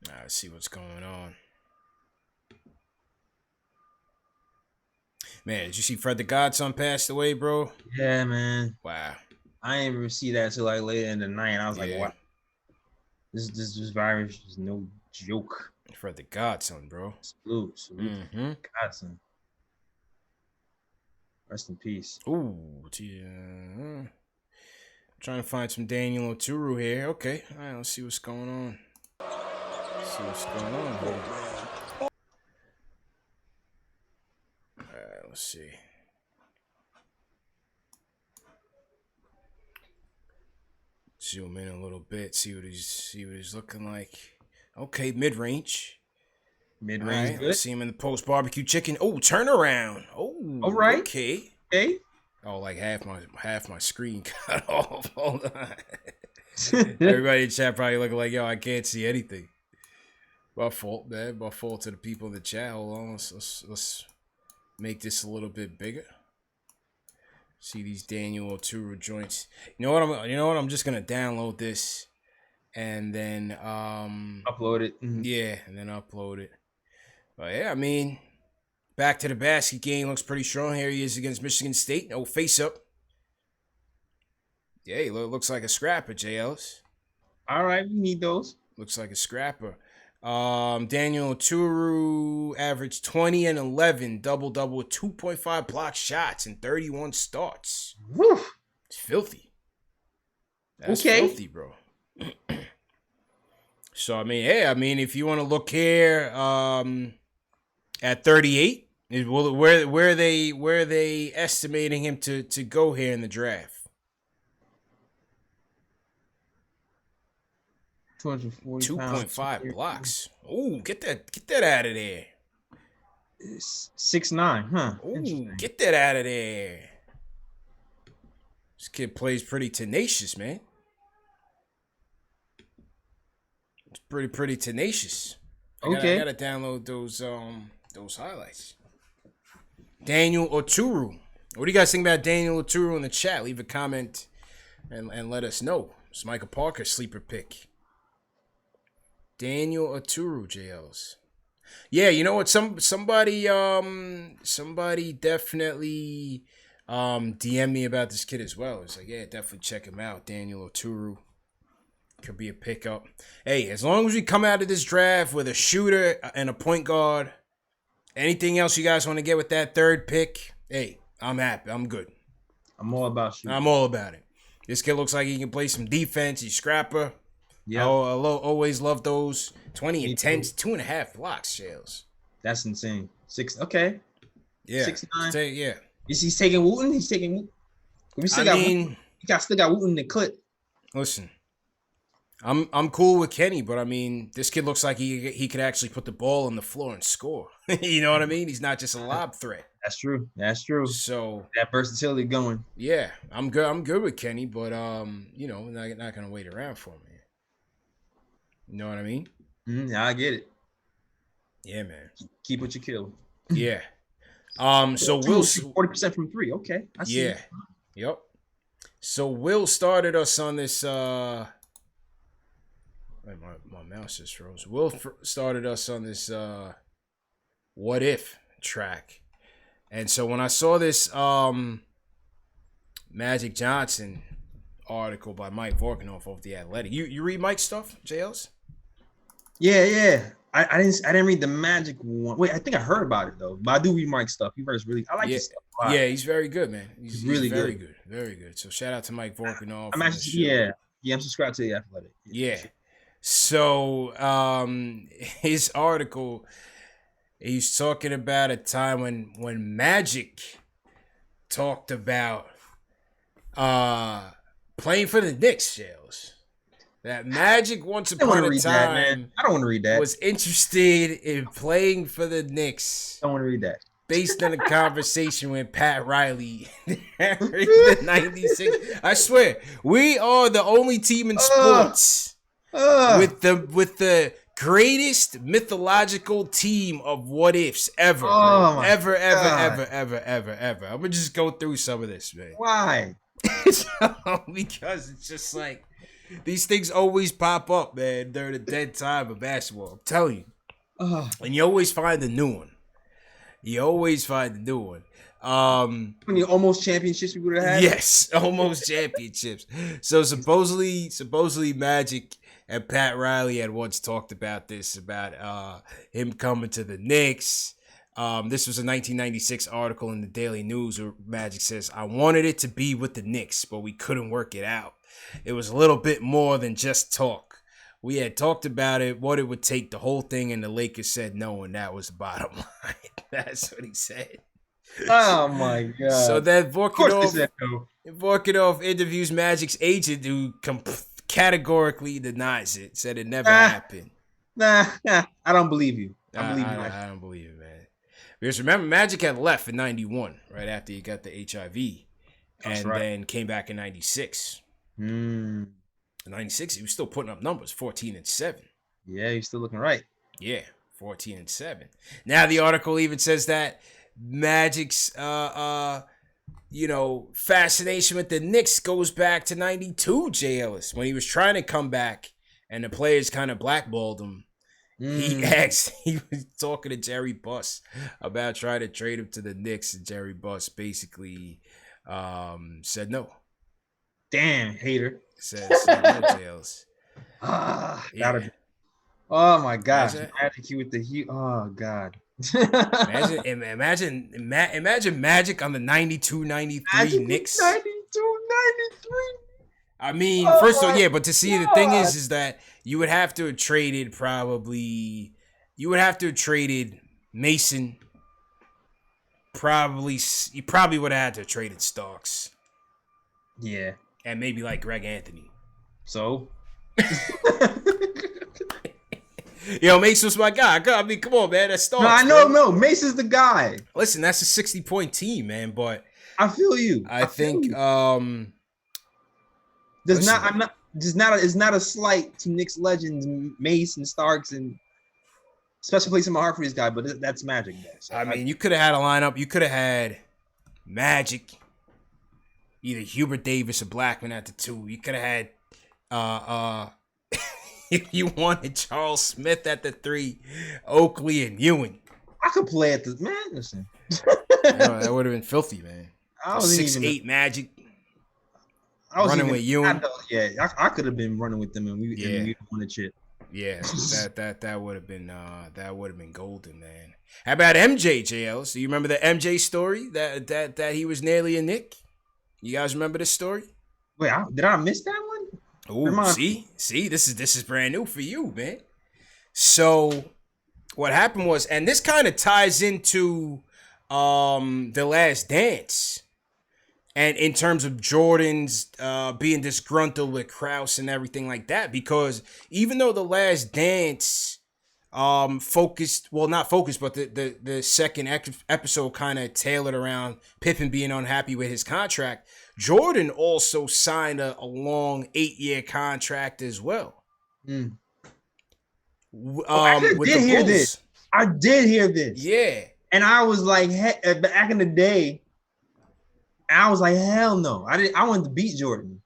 Let's see what's going on. Man, did you see Fred the Godson passed away, bro? Yeah, man. Wow. I didn't even see that until like later in the night. I was like, what? This virus is no joke. Fred the Godson, bro. Salute. Godson. Rest in peace. Ooh, yeah. Trying to find some Daniel Oturu here. Okay. All right, let's see what's going on. Let's see what's going on here. All right, let's see. Zoom in a little bit. See what he's looking like. Okay, mid-range. Mid-range. Right, let's see him in the post barbecue chicken. Oh, turnaround. Oh, all right. Okay. Oh, like half my screen cut off. Hold on. Everybody in chat probably looking like, yo, I can't see anything. My fault, man. My fault to the people in the chat. Hold on. Let's make this a little bit bigger. See these Daniel Oturu joints. You know what? I'm just gonna download this and then upload it. Mm-hmm. Yeah, and then upload it. But yeah, I mean, back to the basket game looks pretty strong. Here he is against Michigan State. Oh, face up. Yeah, he looks like a scrapper, J. Ellis. All right, we need those. Looks like a scrapper. Daniel Oturu averaged 20 and 11, double-double with 2.5 block shots and 31 starts. Woo. It's filthy. That's filthy, bro. So, I mean, if you want to look here, at 38, where are they estimating him to go here in the draft? 240 2.5 blocks. Oh, get that out of there. 6'9", huh? Ooh, get that out of there. This kid plays pretty tenacious, man. It's pretty tenacious. I gotta download those highlights. Daniel Oturu. What do you guys think about Daniel Oturu in the chat? Leave a comment and let us know. It's Michael Parker sleeper pick. Daniel Oturu, JLs. Yeah, you know what? Somebody definitely DM me about this kid as well. It's like, yeah, definitely check him out. Daniel Oturu could be a pickup. Hey, as long as we come out of this draft with a shooter and a point guard, anything else you guys want to get with that third pick? Hey, I'm happy. I'm good. I'm all about shooting. I'm all about it. This kid looks like he can play some defense. He's scrapper. Yeah, I always love those 20 and 10, 2.5 blocks, Shales. That's insane. 6, okay. Yeah, 6'9". Yeah. He's taking Wooten. He's taking Wooten. We still got Wooten in the clip. Listen, I'm cool with Kenny, but I mean, this kid looks like he could actually put the ball on the floor and score. You know what I mean? He's not just a lob threat. That's true. That's true. So that versatility going. Yeah, I'm good with Kenny, but you know, not gonna wait around for me. You know what I mean? I get it. Yeah, man. Keep what you kill. Yeah. So Will 40% from 3. Okay. I see. Yeah. Yep. So Will started us on this. My mouse just froze. Will started us on this. What if track, and so when I saw this Magic Johnson article by Mike Vorkanoff of The Athletic, you read Mike's stuff, JLs? Yeah. I didn't read the Magic one. Wait, I think I heard about it though. But I do read Mike's stuff. He writes really. I like his stuff. Wow. Yeah, he's very good, man. He's really very good. Very good. So shout out to Mike Vorkanoff. I'm subscribed to The Athletic. Yeah. So his article, he's talking about a time when Magic talked about playing for the Knicks, Shells. That Magic once upon a time I don't want to read that. Was interested in playing for the Knicks. I don't want to read that. Based on a conversation with Pat Riley in the 96. I swear, we are the only team in sports with the greatest mythological team of what ifs ever. Ever. I'm gonna just go through some of this, man. Why? Because it's just like these things always pop up, man, during the dead time of basketball. I'm telling you. And you always find a new one. When you almost championships we would have had? Yes, almost championships. So supposedly Magic and Pat Riley had once talked about this, about him coming to the Knicks. This was a 1996 article in the Daily News where Magic says, I wanted it to be with the Knicks, but we couldn't work it out. It was a little bit more than just talk. We had talked about it, what it would take, the whole thing, and the Lakers said no, and that was the bottom line. That's what he said. Oh, my God. So then Vorkanoff interviews Magic's agent, who categorically denies it, said it never happened. Nah, I don't believe you. I don't believe it, man. Because remember, Magic had left in 91, right after he got the HIV, then came back in 96. In 96, he was still putting up numbers, 14 and 7. Yeah, he's still looking right. Yeah, 14 and 7. Now the article even says that Magic's fascination with the Knicks goes back to 92, Jay Ellis, when he was trying to come back and the players kind of blackballed him. He was talking to Jerry Buss about trying to trade him to the Knicks, and Jerry Buss basically said no. Damn, hater. Said no, Jay Ellis. Gotta be. Oh my gosh, Magic with the Heat. Oh God. Imagine Magic on the 92-93 Knicks. 92-93. I mean, first of all, yeah, but to see the thing is that you would have to have traded Mason. You probably would have had to have traded Starks. Yeah. And maybe like Greg Anthony. So Yo, Mace was my guy. I mean, come on, man. That's Starks. No, I know, no. Mace is the guy. Listen, that's a 60-point team, man. But I feel you. I think it's not a slight to Knicks legends, Mace and Starks, and special place in my heart for these guys. But that's Magic, man. So I mean, you could have had a lineup. You could have had Magic, either Hubert Davis or Blackman at the 2. You could have had if you wanted Charles Smith at the 3, Oakley and Ewing. I could play at the man. Listen, That would have been filthy, man. I was 6'8" Magic. I was running with Ewing. I could have been running with them, and we won the shit. Yeah, that would have been golden, man. How about MJ, JL? So you remember the MJ story that he was nearly a Knick? You guys remember this story? Wait, did I miss that one? Oh, see, this is brand new for you, man. So what happened was, and this kind of ties into The Last Dance, and in terms of Jordan's being disgruntled with Krause and everything like that, because even though The Last Dance not focused, but the second episode kind of tailored around Pippen being unhappy with his contract, Jordan also signed a long 8-year contract as well. I did hear this. I did hear this. Yeah. And I was like, back in the day, I was like, hell no. I wanted to beat Jordan.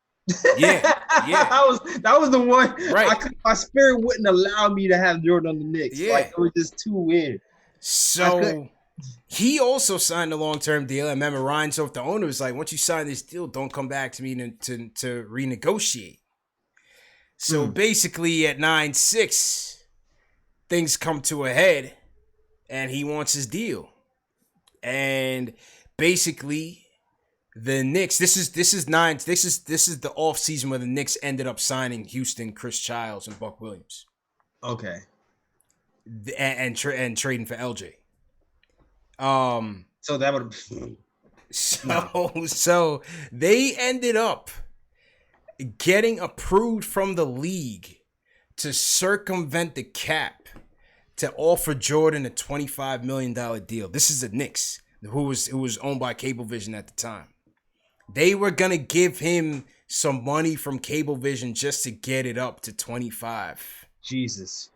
Yeah. That was the one. Right. My spirit wouldn't allow me to have Jordan on the Knicks. Yeah. Like, it was just too weird. So he also signed a long-term deal. I remember Ryan Soft, the owner, was like, once you sign this deal, don't come back to me to renegotiate. So basically at 9-6, things come to a head and he wants his deal. And basically the Knicks, this is the off season where the Knicks ended up signing Houston, Chris Childs, and Buck Williams. Okay. And trading for LJ. So that would so they ended up getting approved from the league to circumvent the cap to offer Jordan a $25 million deal. This is the Knicks, who was owned by Cablevision at the time. They were gonna give him some money from Cablevision just to get it up to 25. Jesus.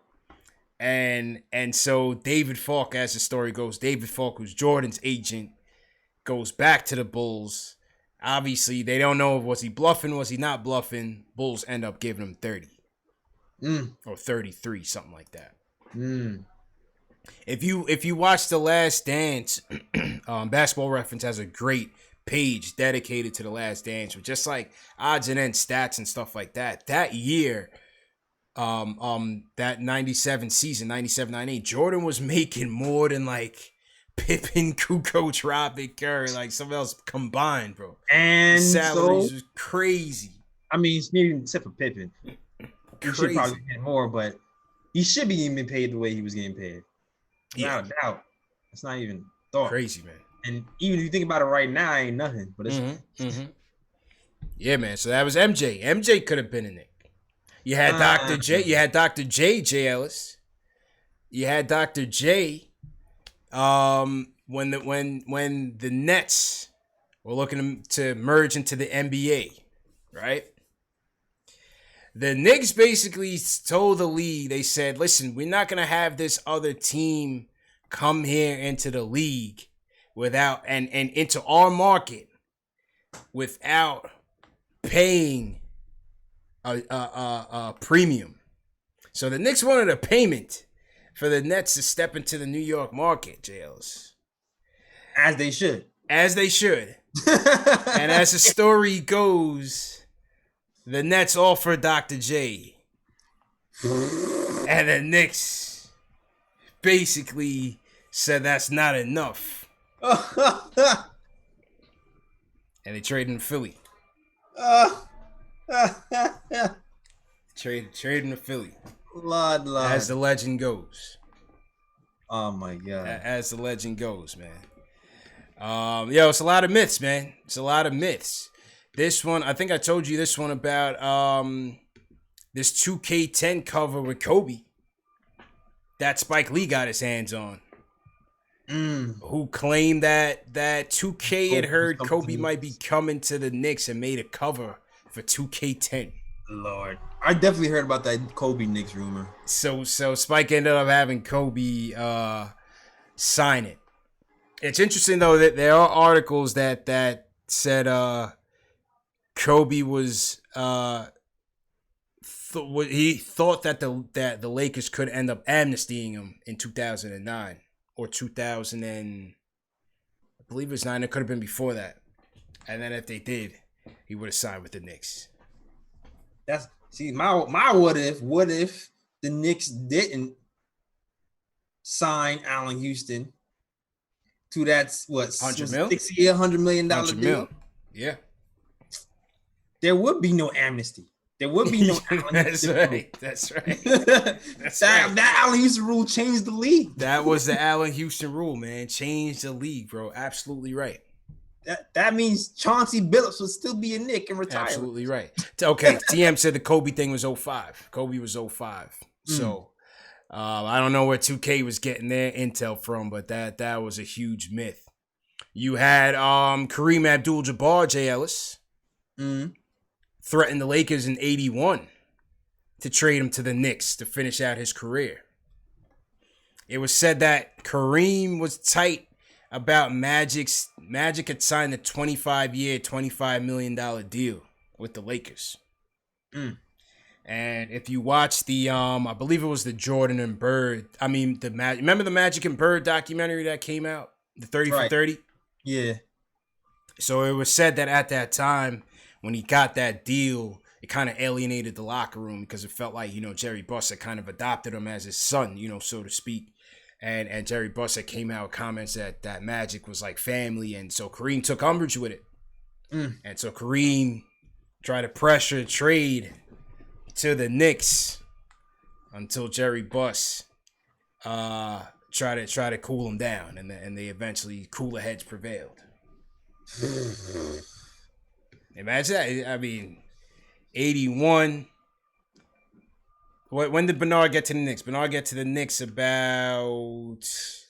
And so David Falk, as the story goes, David Falk, who's Jordan's agent, goes back to the Bulls. Obviously, they don't know, was he bluffing, was he not bluffing? Bulls end up giving him 30. Or 33, something like that. If you watch The Last Dance, Basketball Reference has a great page dedicated to The Last Dance with just like odds and ends stats and stuff like that. That year, that 97 season, 97-98, Jordan was making more than like Pippen, Kukoc, Robert Curry, like something else combined, bro. And the salaries was crazy. I mean, maybe except for Pippen. He should probably get more, but he should be even paid the way he was getting paid. Without a doubt. It's not even thought. Crazy, man. And even if you think about it right now, ain't nothing. But it's Yeah, man. So that was MJ. MJ could have been a Knick. You had Dr. J. You had Dr. J. Ellis. You had Dr. J. When the Nets were looking to merge into the NBA, right? The Knicks basically told the league, they said, listen, we're not going to have this other team come here into the league without and into our market without paying a premium. So the Knicks wanted a payment for the Nets to step into the New York market, Jails. As they should. As they should. And as the story goes, the Nets offered Dr. J. And the Knicks basically said that's not enough. And they traded in Philly. Traded in Philly. Lord. As the legend goes. Oh my God. As the legend goes, man. It's a lot of myths, man. It's a lot of myths. This one, I think I told you this one about this 2K10 cover with Kobe. that Spike Lee got his hands on. Who claimed that 2K had heard Kobe might be coming to the Knicks and made a cover for 2K10. Lord, I definitely heard about that Kobe Knicks rumor. So Spike ended up having Kobe sign it. It's interesting though that there are articles that said Kobe was he thought that the Lakers could end up amnestying him in 2009 or 2000 and I believe it was 9. It could have been before that. And then if they did, he would have signed with the Knicks. That's my what if. What if the Knicks didn't sign Allen Houston to that $100 million deal? Yeah. There would be no amnesty. There would be no Allen Houston rule. That's right. That Allen Houston rule changed the league. That was the Allen Houston rule, man. Changed the league, bro. Absolutely right. That means Chauncey Billups would still be a Knick and retire. Absolutely right. Okay, TM said the Kobe thing was 05. Kobe was 05. So I don't know where 2K was getting their intel from, but that was a huge myth. You had Kareem Abdul-Jabbar, Jay Ellis, threatened the Lakers in 81 to trade him to the Knicks to finish out his career. It was said that Kareem was tight about Magic had signed a 25-year, $25 million deal with the Lakers. And if you watch the, I believe it was the Jordan and Bird, remember the Magic and Bird documentary that came out? The 30 for 30? Yeah. So it was said that at that time, when he got that deal, it kind of alienated the locker room because it felt like, Jerry Buss had kind of adopted him as his son, so to speak. And Jerry Buss came out with comments that Magic was like family. And so Kareem took umbrage with it. And so Kareem tried to pressure a trade to the Knicks until Jerry Buss tried to cool him down. And they eventually, cooler heads prevailed. Imagine that. 81. When did Bernard get to the Knicks? Bernard get to the Knicks about... Let's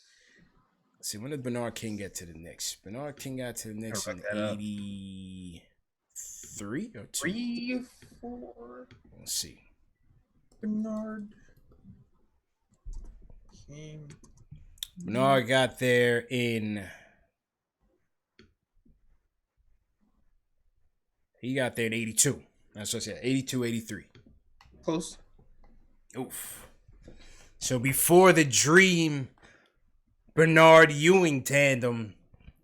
see, when did Bernard King get to the Knicks? Bernard King got to the Knicks in 83 or 2? 3 or 4? Let's see. Bernard King. Bernard got there in... He got there in 82. That's what I said. 82, 83. Close. Oof. So before the Dream Bernard Ewing tandem,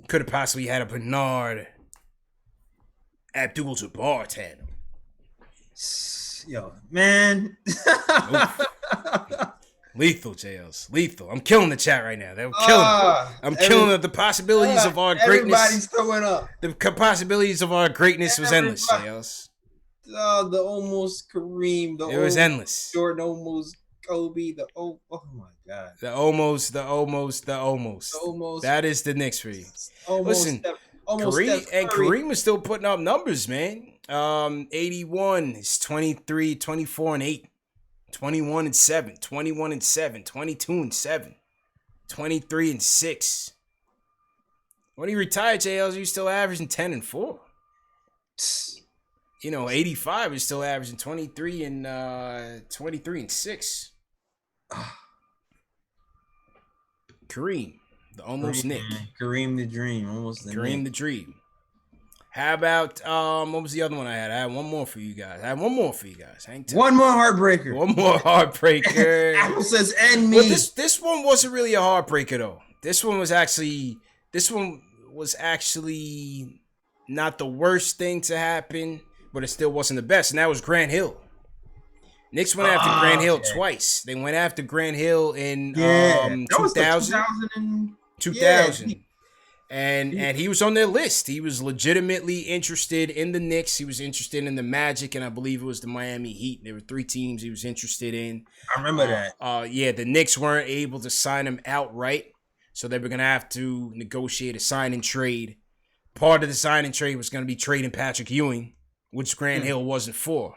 could have possibly had a Bernard Abdul-Jabbar tandem. Yo, man. Lethal, JLs. Lethal. I'm killing the chat right now. They're killing it. I'm killing the possibilities of our greatness. Everybody's throwing up. The possibilities of our greatness was endless, JLs. The almost Kareem. It was endless. Jordan almost Kobe. Oh my God. The almost. That is the Knicks for you. Listen, Kareem was still putting up numbers, man. 81 is 23, 24 and 8, 21 and 7, 21 and 7, 22 and 7, 23 and 6. When he retired, JLs, he was still averaging 10 and 4. 85 is still averaging 23 and 6. Kareem, the almost Nick. Kareem the Dream, almost the Kareem Nick. the Dream. How about what was the other one I had? I had one more for you guys. One more heartbreaker. One more heartbreaker. Apple says and me. Well, this one wasn't really a heartbreaker though. This one was actually not the worst thing to happen, but it still wasn't the best, and that was Grant Hill. Knicks went after Grant Hill twice. They went after Grant Hill in 2000. 2000. And he was on their list. He was legitimately interested in the Knicks. He was interested in the Magic, and I believe it was the Miami Heat. There were 3 teams he was interested in. I remember that. The Knicks weren't able to sign him outright, so they were going to have to negotiate a sign and trade. Part of the sign and trade was going to be trading Patrick Ewing, which Grant Hill wasn't for.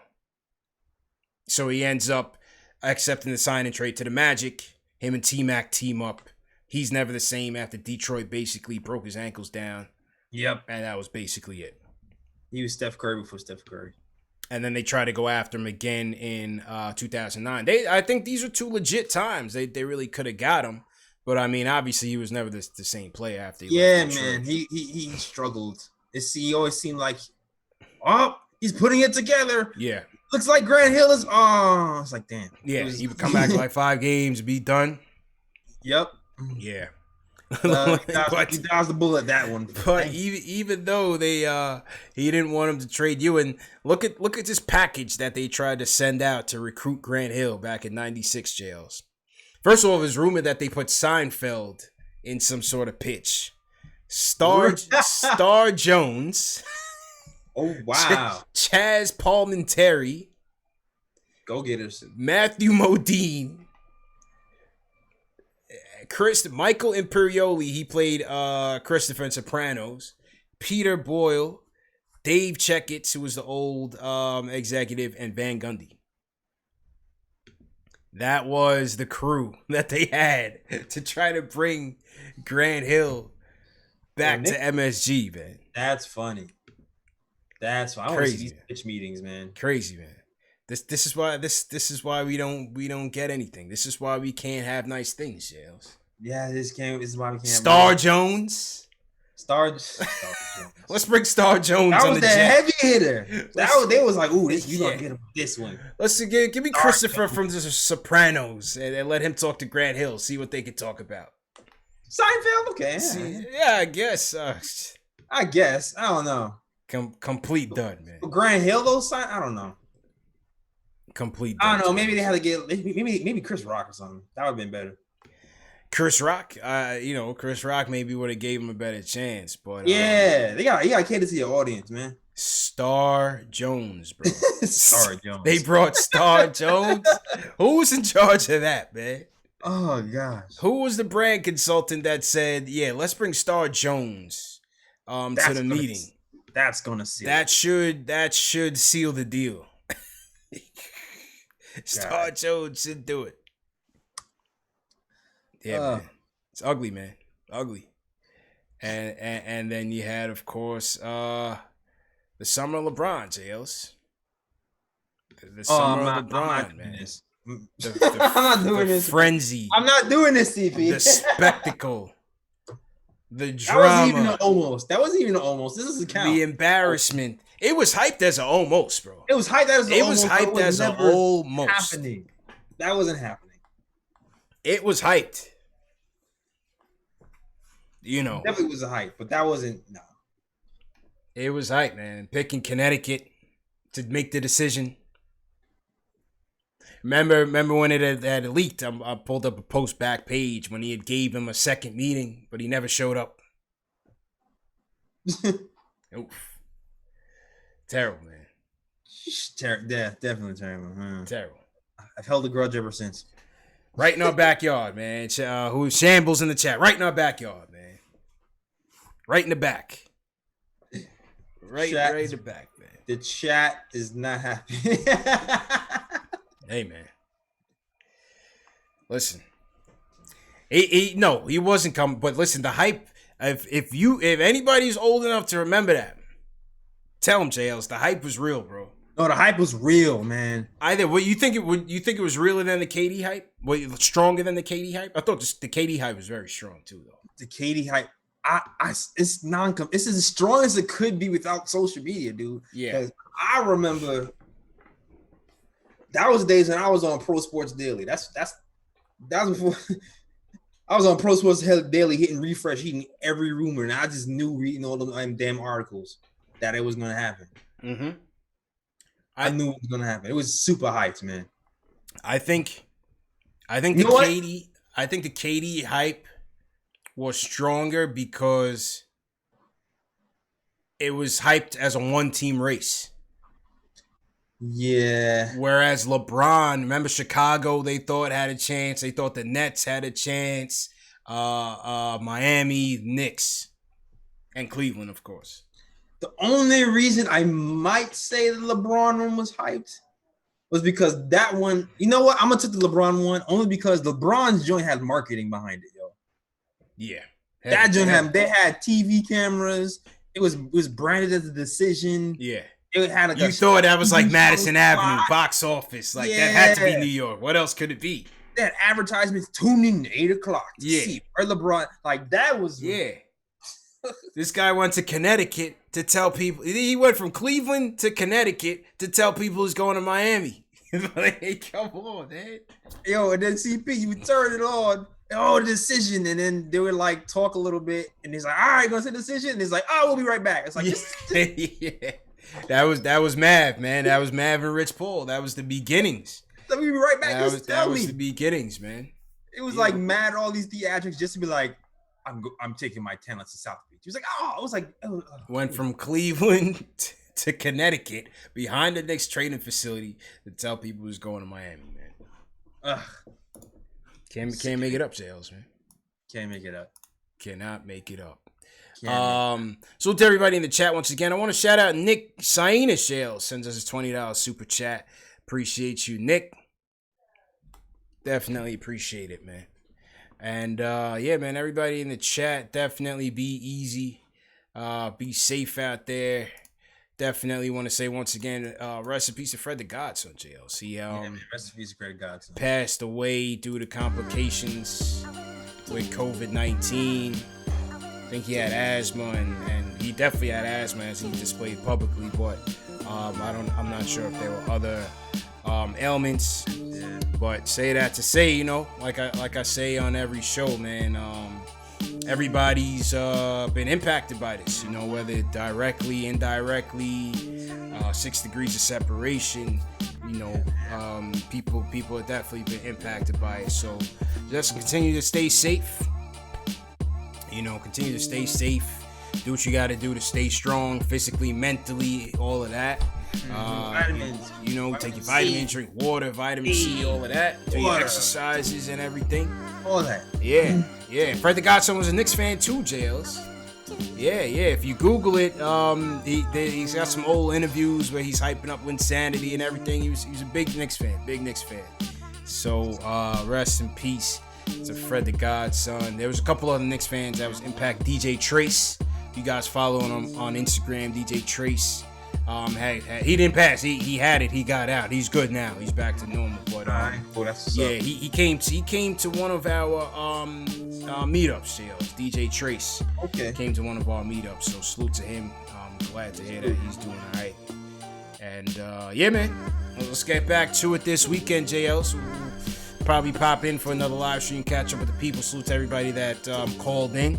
So he ends up accepting the sign and trade to the Magic. Him and T-Mac team up. He's never the same after Detroit basically broke his ankles down. Yep. And that was basically it. He was Steph Curry before Steph Curry. And then they tried to go after him again in 2009. I think these are two legit times. They really could have got him. But, I mean, obviously he was never the same player after he left Detroit. Man. He struggled. He always seemed like, he's putting it together. Yeah. Looks like Grant Hill is, it's like, damn. Yeah, he would come back like 5 games, be done. Yep. Yeah. He dodged the bullet that one. But even though he didn't want him to trade you, and look at this package that they tried to send out to recruit Grant Hill back in '96 jails. First of all, it was rumored that they put Seinfeld in some sort of pitch. Star Jones. Oh wow. Chaz Palminteri. Go getters. Matthew Modine. Michael Imperioli, he played Christopher in Sopranos. Peter Boyle, Dave Checketts, who was the old executive, and Van Gundy. That was the crew that they had to try to bring Grant Hill back to MSG, man. That's funny. That's why I want to see these pitch meetings, man. Crazy, man. This is why we don't get anything. This is why we can't have nice things, Jails. Yeah, this is why we can't. Star Jones. Star Jones. Let's bring Star Jones. That on was the the jet. heavy hitter. They was like, ooh, you gonna get him this one. Let's give me Christopher from the Sopranos and let him talk to Grant Hill. See what they can talk about. Seinfeld, okay. Yeah, I guess. I don't know. Complete dud, man. Grant Hill, though, I don't know. Complete. I don't know. Maybe they had to get maybe Chris Rock or something. That would have been better. Chris Rock, Chris Rock maybe would have gave him a better chance, but they got cater to your audience, man. Star Jones, bro. Star Jones. They brought Star Jones. Who was in charge of that, man? Oh gosh. Who was the brand consultant that said, "Yeah, let's bring Star Jones to the meeting"? That's gonna seal. That should seal the deal. Star Jones should do it. Yeah, man. It's ugly, man. Ugly. And then you had, of course, the summer of LeBron, Jails. The summer of LeBron, man. I'm not doing this. Frenzy. I'm not doing this, CP. The spectacle. The drama. That wasn't even an almost. This is a count. The embarrassment. It was hyped as an almost, bro. It was hyped as an almost. It was hyped as an almost. Happening. That wasn't happening. It was hyped. You know. It definitely was a hype, but that wasn't, no. It was hype, man. Picking Connecticut to make the decision. Remember when it had leaked? I pulled up a post back page when he had gave him a second meeting, but he never showed up. Oof. Terrible, man. Yeah, definitely terrible. Terrible. I've held a grudge ever since. Right in our backyard, man. Who shambles in the chat? Right in our backyard, man. Right in the back. Right in the back, man. The chat is not happy. Hey, man. Listen. He wasn't coming. But listen, the hype. If anybody's old enough to remember that, tell them, JLs. The hype was real, bro. No, the hype was real, man. You think it was realer than the KD hype? Stronger than the KD hype? I thought the KD hype was very strong too, though. The KD hype, it's It's as strong as it could be without social media, dude. Yeah. I remember that was the days when I was on Pro Sports Daily. That was before I was on Pro Sports Daily, hitting refresh, hitting every rumor, and I just knew reading all the damn articles that it was gonna happen. Mm-hmm. I knew it was gonna happen. It was super hyped, man. I think the KD hype was stronger because it was hyped as a one-team race. Yeah. Whereas LeBron, remember Chicago, they thought had a chance. They thought the Nets had a chance. Miami, Knicks, and Cleveland, of course. The only reason I might say the LeBron one was hyped was because that one. You know what? I'm gonna take the LeBron one only because LeBron's joint had marketing behind it, yo. Yeah, That joint had they had TV cameras. It was branded as a decision. Yeah. It had like you thought that was like Madison Avenue box office, like that had to be New York. What else could it be? That advertisements tuning 8:00 to see where LeBron, like that was This guy went to Connecticut to tell people. He went from Cleveland to Connecticut to tell people he's going to Miami. Like, hey, come on, man. Yo, and then CP, you would turn it on. Oh, the decision, and then they would like talk a little bit, and he's like, "All right, gonna say decision," and he's like, "Oh, we'll be right back." It's like, yeah. That was Mav, man. That was Mav and Rich Paul. That was the beginnings. Let me be right back. That was the beginnings, man. It was like mad all these theatrics just to be like, I'm taking my talents to South Beach. He was like, oh, I was like, went from Cleveland to Connecticut behind the Knicks training facility to tell people who's going to Miami, man. Can't make it up, Sales, man. Can't make it up. Cannot make it up. So to everybody in the chat once again, I want to shout out Nick Saina Shales sends us a $20 super chat. Appreciate you, Nick. Definitely appreciate it, man. And yeah, man, everybody in the chat, definitely be easy. Be safe out there. Definitely want to say once again, rest in peace to Fred the Godson, JLC. Rest in peace to Fred the Godson. Passed away due to complications with COVID-19. I think he had asthma, and he definitely had asthma as he displayed publicly, but I'm not sure if there were other ailments. Yeah. But say that to say, you know, like I say on every show, man, everybody's been impacted by this, you know, whether directly, indirectly, 6 degrees of separation, you know, people have definitely been impacted by it. So just continue to stay safe. You know, continue to stay safe. Do what you got to do to stay strong, physically, mentally, all of that. Vitamins. You know, take your vitamins, drink water, vitamin C, all of that. Do your exercises and everything. All that. Yeah, yeah. Fred the Godson was a Knicks fan too, Jails. Yeah. If you Google it, he's got some old interviews where he's hyping up Winsanity and everything. He was a big Knicks fan. So rest in peace to Fred the Godson. There was a couple other Knicks fans that was impact. DJ Trace, you guys follow him on Instagram. DJ Trace, he didn't pass. He had it. He got out. He's good now. He's back to normal. But he came to one of our meetups. DJ Trace. Okay. Came to one of our meetups. So salute to him. I'm glad to hear that he's doing all right. And yeah, man. Let's get back to it this weekend, JL. So probably pop in for another live stream, catch up with the people. Salute to everybody that called in.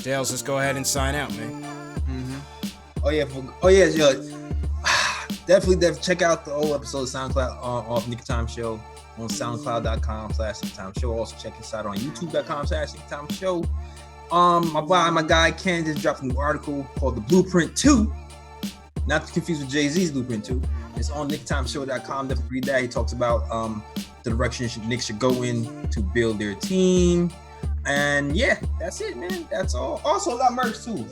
Dales, let's go ahead and sign out, man. Definitely check out the old episode of SoundCloud of Nick Time Show on SoundCloud.com/NickTime Show. Also check us out on YouTube.com/NickTime Show. My guy Ken just dropped a new article called The Blueprint 2. Not to confuse with Jay-Z's Blueprint 2. It's on NickTimeShow.com. Definitely read that. He talks about the direction Knicks should go in to build their team. And yeah, that's it, man. That's all. Also got merch too.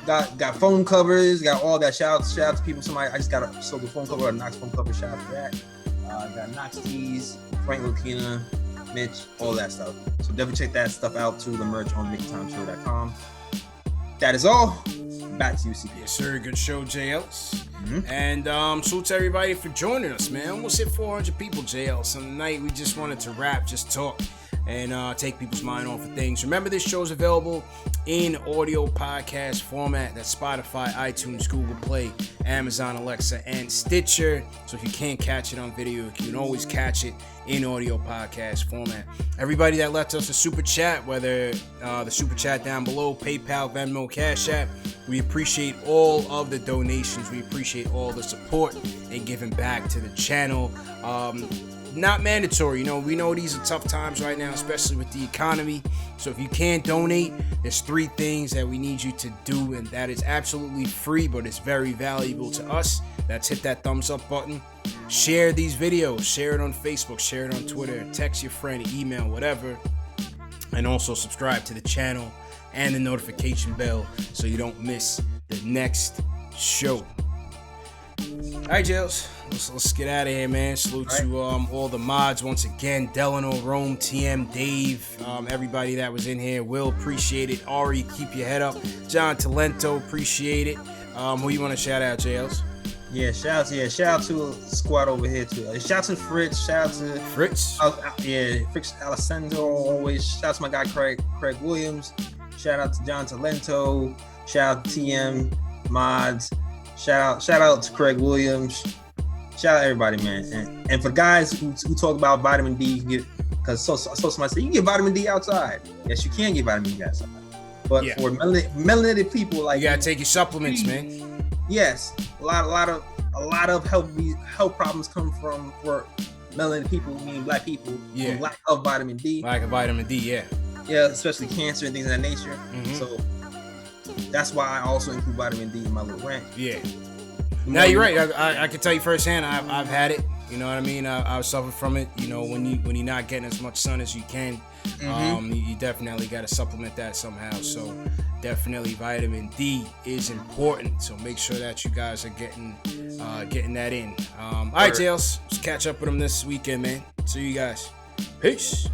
Got phone covers, got all that. Shout out to people. I just got a silver phone cover, a Knox phone cover. Shout out to that. Got Knox tees, Frank Lucina, Mitch, all that stuff. So definitely check that stuff out too. The merch on NickTimeShow.com. That is all. Back to you, CP. Yes, sir. Good show, JLs. And salute to everybody for joining us, man. Almost hit 400 people, JL. So tonight we just wanted to rap, just talk, and take people's mind off of things. Remember, this show is available in audio podcast format. That's Spotify, iTunes, Google Play, Amazon, Alexa, and Stitcher. So if you can't catch it on video, you can always catch it in audio podcast format. Everybody that left us a super chat, whether the super chat down below, PayPal, Venmo, Cash App, we appreciate all of the donations. We appreciate all the support and giving back to the channel. Not mandatory, you know, we know these are tough times right now, especially with the economy. So if you can't donate, there's 3 things that we need you to do, and that is absolutely free, but it's very valuable to us. That's hit that thumbs up button, share these videos, share it on Facebook, share it on Twitter, text your friend, email, whatever, and also subscribe to the channel and the notification bell so you don't miss the next show. All right, Jails, let's get out of here, man. Salute to all the mods once again. Delano, Rome, TM, Dave, everybody that was in here. Will, appreciate it. Ari, keep your head up. John Talento, appreciate it. Who you want to shout out, JLs? Yeah, shout out to a squad over here too. Shout out to Fritz. Shout out to Fritz. Fritz Alessandro. Always shout out to my guy Craig Williams. Shout out to John Talento. Shout out to TM mods. Shout out to Craig Williams. Shout out everybody, man. And for guys who talk about vitamin D, because so somebody say you can get vitamin D outside. Yes, you can get vitamin D outside. But for melanated people, like you gotta take your supplements, man. Yes, a lot of health problems come from for melanated people, meaning black people. Yeah, lack of vitamin D. Lack of vitamin D. Yeah, especially cancer and things of that nature. Mm-hmm. So that's why I also include vitamin D in my little rant. Yeah. Now you're right. I can tell you firsthand. I've had it. You know what I mean? I suffered from it. You know, when you're not getting as much sun as you can, you definitely got to supplement that somehow. So definitely vitamin D is important. So make sure that you guys are getting that in. All right, Tails. Let's catch up with them this weekend, man. See you guys. Peace.